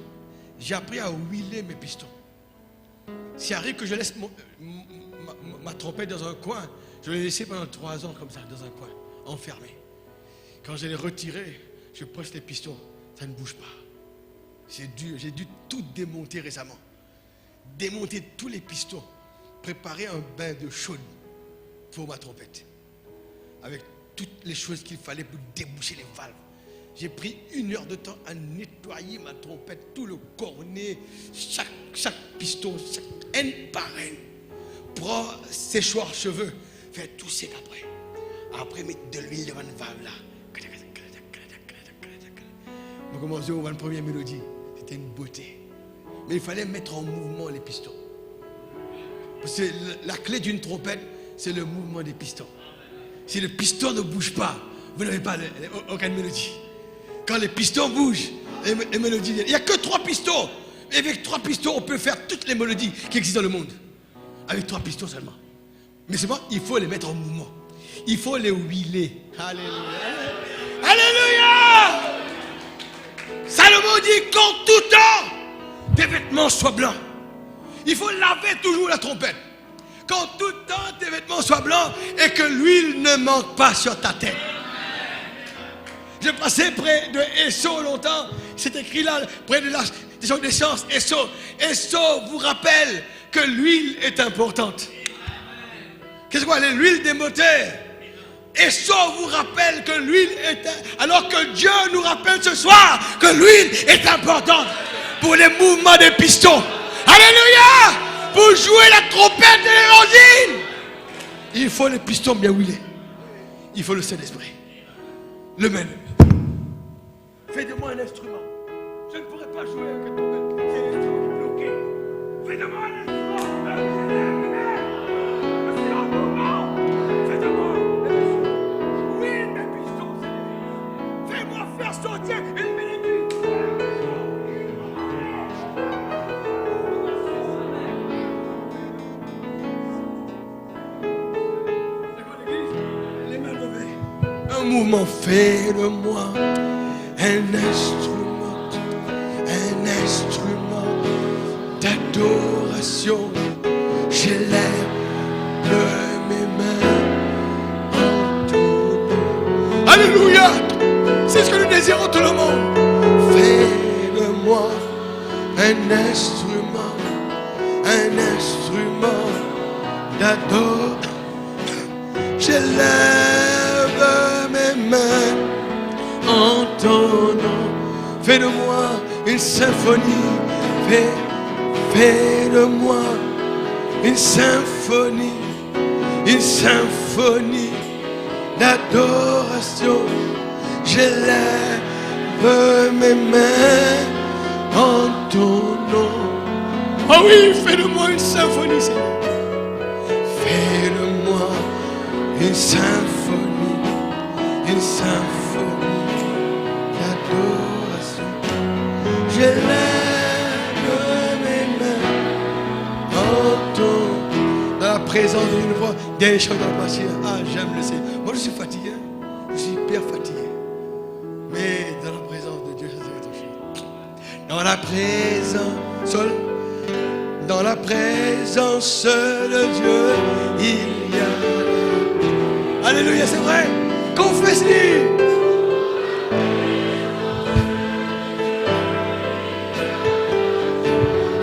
C: J'ai appris à huiler mes pistons. S'il arrive que je laisse ma trompette dans un coin, je l'ai laissée pendant 3 ans comme ça, dans un coin, enfermée. Quand je l'ai retirée, je presse les pistons, ça ne bouge pas. J'ai dû tout démonter récemment. Démonter tous les pistons. Préparer un bain de chaude pour ma trompette. Avec toutes les choses qu'il fallait pour déboucher les valves. J'ai pris 1 heure de temps à nettoyer ma trompette, tout le cornet, chaque piston, un par un. Prends séchoir cheveux, fais tout sec après. Après, mettre de l'huile devant une valve là. On commence à ouvrir une première mélodie. C'était une beauté. Mais il fallait mettre en mouvement les pistons. Parce que la clé d'une trompette, c'est le mouvement des pistons. Si le piston ne bouge pas, vous n'avez pas aucune mélodie. Quand les pistons bougent, les mélodies viennent. Il n'y a que 3 pistons. Et avec 3 pistons, on peut faire toutes les mélodies qui existent dans le monde. Avec 3 pistons seulement. Mais c'est bon, il faut les mettre en mouvement. Il faut les huiler. Alléluia. Alléluia. Salomon dit qu'en tout temps, tes vêtements soient blancs. Il faut laver toujours la trompette. Qu'en tout temps, tes vêtements soient blancs et que l'huile ne manque pas sur ta tête. J'ai passé près de Esso longtemps. C'est écrit là, près de la station d'essence, Esso. Esso vous rappelle que l'huile est importante. Qu'est-ce que c'est l'huile des moteurs? Esso vous rappelle que l'huile est... Alors que Dieu nous rappelle ce soir que l'huile est importante pour les mouvements des pistons. Alléluia! Pour jouer la trompette de l'évangile. Il faut les pistons bien huilés. Il faut le Saint-Esprit. Le même. Fais de moi un instrument. Je ne pourrais pas jouer avec un trompette. C'est un instrument bloqué. Fais de moi un instrument. C'est un mouvement. Fais de moi un instrument. Oui, mes pistons. Fais-moi faire sortir une mélodie. Les mains levées. Un mouvement fait de moi. Un instrument d'adoration. J'élève mes mains en ton nom. Alléluia! C'est ce que nous désirons tout le monde. Fais un instrument d'adore. J'élève mes mains en ton nom. Fais de moi une symphonie. Fais de moi une symphonie d'adoration. J'élève mes mains en ton nom. Oh oui, fais de moi une symphonie, Seigneur. Fais de moi une symphonie d'adoration. J'élève mes mains en ton. Dans la présence d'une voix, des chants dans le passé. Ah, j'aime le Seigneur. Moi, je suis fatigué. Je suis hyper fatigué. Mais dans la présence de Dieu, je serai touché. Dans la présence, seul. Dans la présence de Dieu, il y a. Alléluia, c'est vrai. Confesse-lui.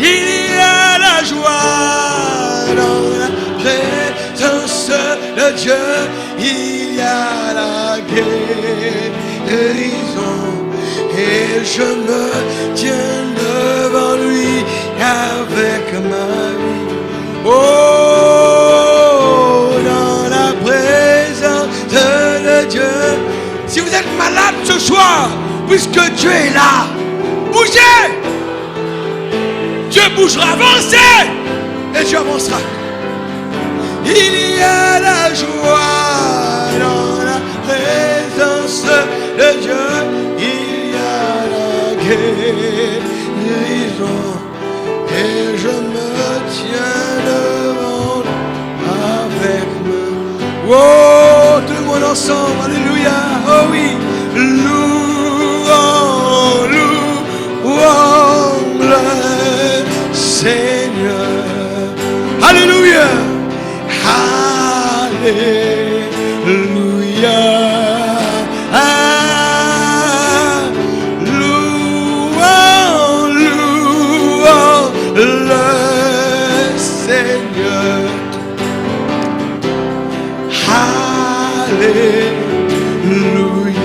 C: Il y a la joie dans la présence de Dieu. Il y a la guérison. Et je me tiens devant lui avec ma vie. Oh, dans la présence de Dieu. Si vous êtes malade ce soir, puisque Dieu est là, bougez. Dieu bougera, avancez. Et Dieu avancera. Il y a la joie dans la présence de Dieu. Il y a la guérison. Et je me tiens devant avec moi. Oh, tout le monde ensemble, alléluia. Oh oui, louons le Seigneur. Alléluia. Alléluia. Le Seigneur. Alléluia. Alléluia.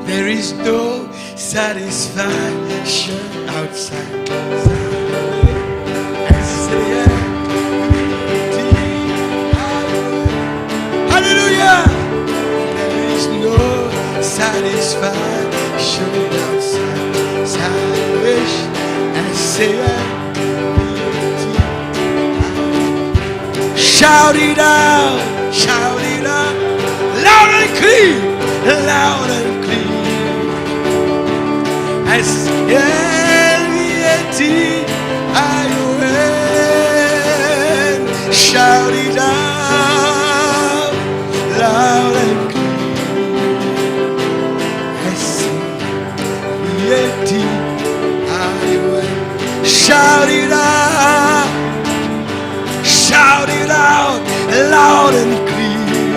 C: There is no satisfaction outside. Hallelujah. There is no satisfaction outside salvation. And say shout it out, loud and clear, loud and clear. As shout it out, loud and clear. Shout it out, loud and clear.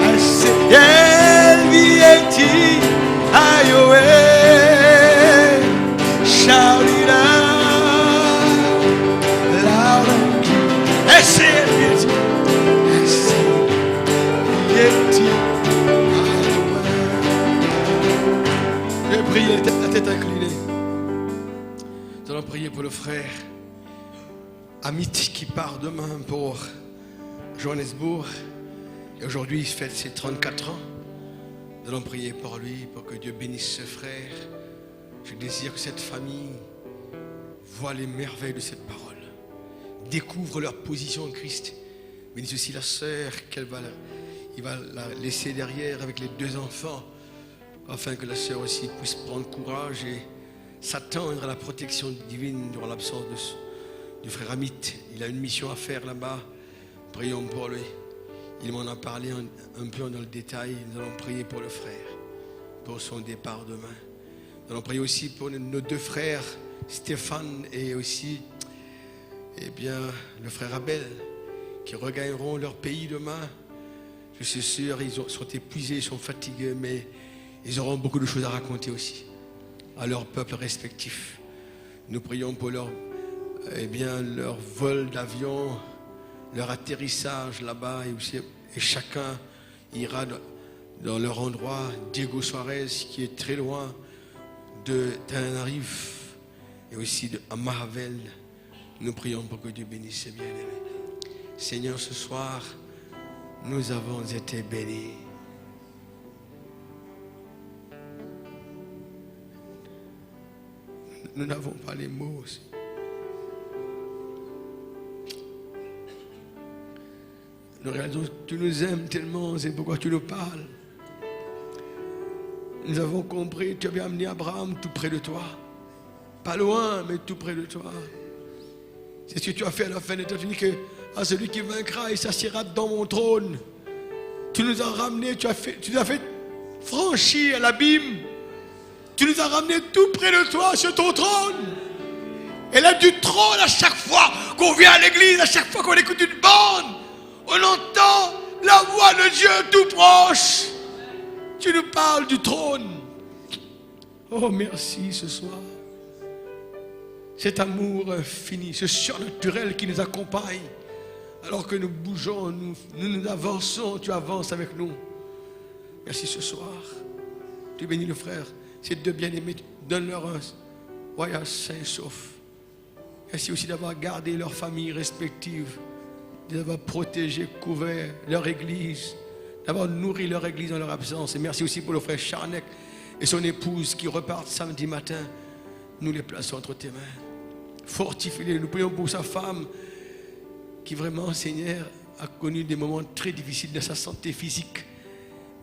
C: I say, L-V-A-T, I-O-N. Shout it out, loud and clear. I say, L-V-A-T, I-O-N. Je vais prier la tête inclinée. Nous allons prier pour le frère Amit qui part demain pour Johannesburg. Et aujourd'hui, il fête ses 34 ans. Nous allons prier pour lui, pour que Dieu bénisse ce frère. Je désire que cette famille voit les merveilles de cette parole, découvre leur position en Christ. Bénisse aussi la sœur il va la laisser derrière avec les 2 enfants, afin que la sœur aussi puisse prendre courage et s'attendre à la protection divine durant l'absence du frère Amit. Il a une mission à faire là-bas. Prions pour lui. Il m'en a parlé un peu dans le détail. Nous allons prier pour le frère, pour son départ demain. Nous allons prier aussi pour nos 2 frères, Stéphane et aussi le frère Abel, qui regagneront leur pays demain. Je suis sûr, ils sont épuisés, ils sont fatigués, mais ils auront beaucoup de choses à raconter aussi à leur peuple respectif. Nous prions pour leur vol d'avion, leur atterrissage là-bas, et chacun ira dans leur endroit. Diego Suarez, qui est très loin de Tenerife et aussi de Marvel. Nous prions pour que Dieu bénisse ces bien-aimés. Seigneur, ce soir, nous avons été bénis. Nous n'avons pas les mots aussi. Nous réalisons que tu nous aimes tellement, c'est pourquoi tu nous parles. Nous avons compris que tu avais amené Abraham tout près de toi. Pas loin, mais tout près de toi. C'est ce que tu as fait à la fin des temps. Tu dis que à celui qui vaincra, il s'assiera dans mon trône. Tu nous as ramenés, tu nous as fait franchir l'abîme. Tu nous as ramenés tout près de toi sur ton trône. Et là, du trône, à chaque fois qu'on vient à l'église, à chaque fois qu'on écoute une bande, on entend la voix de Dieu tout proche. Tu nous parles du trône. Oh, merci ce soir. Cet amour infini, ce surnaturel qui nous accompagne. Alors que nous bougeons, nous avançons, tu avances avec nous. Merci ce soir. Tu bénis le frère. Ces deux bien-aimés, donne-leur un voyage sain et sauf. Merci aussi d'avoir gardé leurs familles respectives, d'avoir protégé, couvert leur église, d'avoir nourri leur église dans leur absence. Et merci aussi pour le frère Charnec et son épouse qui repartent samedi matin. Nous les plaçons entre tes mains. Fortifie-les. Nous prions pour sa femme qui vraiment, Seigneur, a connu des moments très difficiles de sa santé physique.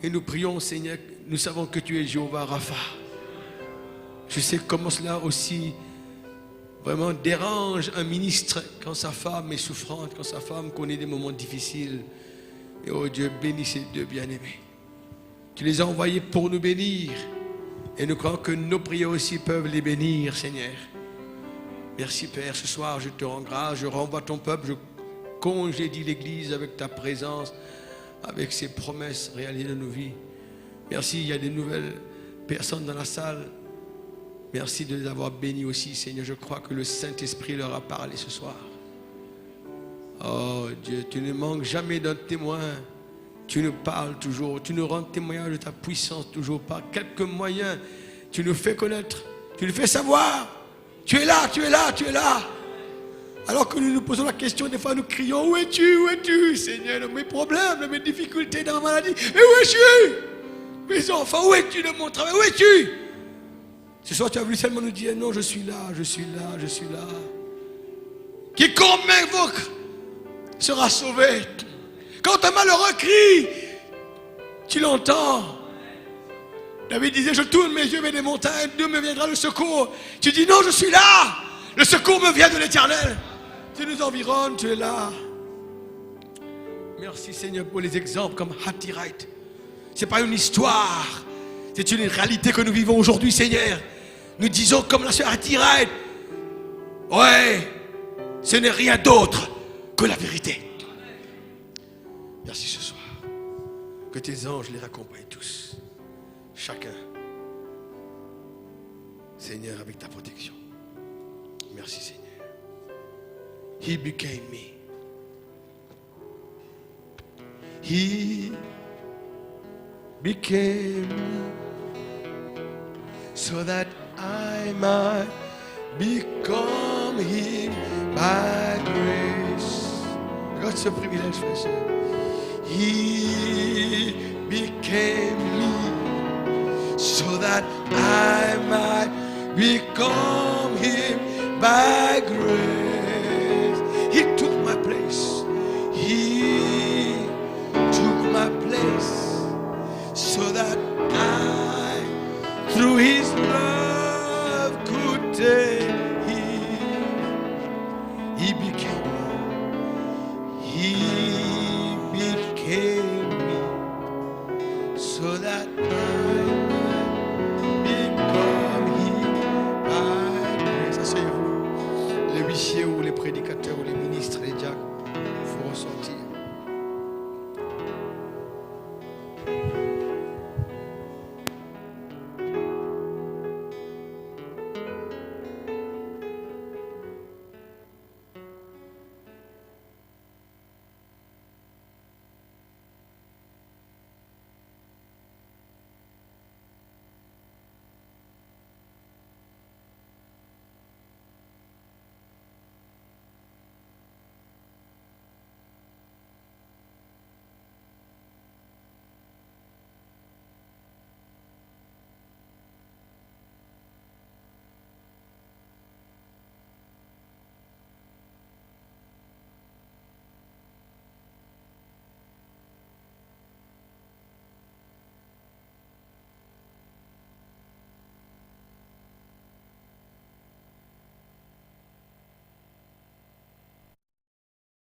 C: Et nous prions, Seigneur, nous savons que tu es Jéhovah Rapha. Je sais comment cela aussi vraiment dérange un ministre quand sa femme est souffrante, quand sa femme connaît des moments difficiles. Et oh Dieu, bénis ces deux bien-aimés. Tu les as envoyés pour nous bénir. Et nous croyons que nos prières aussi peuvent les bénir, Seigneur. Merci Père, ce soir je te rends grâce, je renvoie ton peuple, je congédie l'Église avec ta présence, avec ses promesses réalisées dans nos vies. Merci, il y a des nouvelles personnes dans la salle. Merci de les avoir bénis aussi, Seigneur. Je crois que le Saint-Esprit leur a parlé ce soir. Oh Dieu, tu ne manques jamais d'un témoin. Tu nous parles toujours. Tu nous rends témoignage de ta puissance toujours. Par quelques moyens, tu nous fais connaître. Tu nous fais savoir. Tu es là, tu es là, tu es là. Alors que nous nous posons la question, des fois nous crions, où es-tu, Seigneur, dans mes problèmes, dans mes difficultés, dans ma maladie. Mais où es-tu? Mes enfants, où es-tu dans mon travail? Où es-tu? Ce soir, tu as voulu seulement nous dire, non, je suis là, je suis là, je suis là. Quiconque m'invoque sera sauvé. Quand un malheureux crie, tu l'entends. David disait, je tourne mes yeux vers les montagnes, d'où me viendra le secours. Tu dis, non, je suis là. Le secours me vient de l'Éternel. Tu nous environnes, tu es là. Merci Seigneur pour les exemples comme Hattie Wright. Ce n'est pas une histoire. C'est une réalité que nous vivons aujourd'hui, Seigneur. Nous disons comme la sœur Hattie Wright, ouais, ce n'est rien d'autre que la vérité. Merci ce soir. Que tes anges les raccompagnent tous. Chacun. Seigneur, avec ta protection. Merci Seigneur. He became me. He became me so that I might become him by grace. Regarde ce privilège, frère et sœur. He became me so that I might become him by grace. He took my place. He took my place so that I, through his love, could take him. He became me. He became me so that I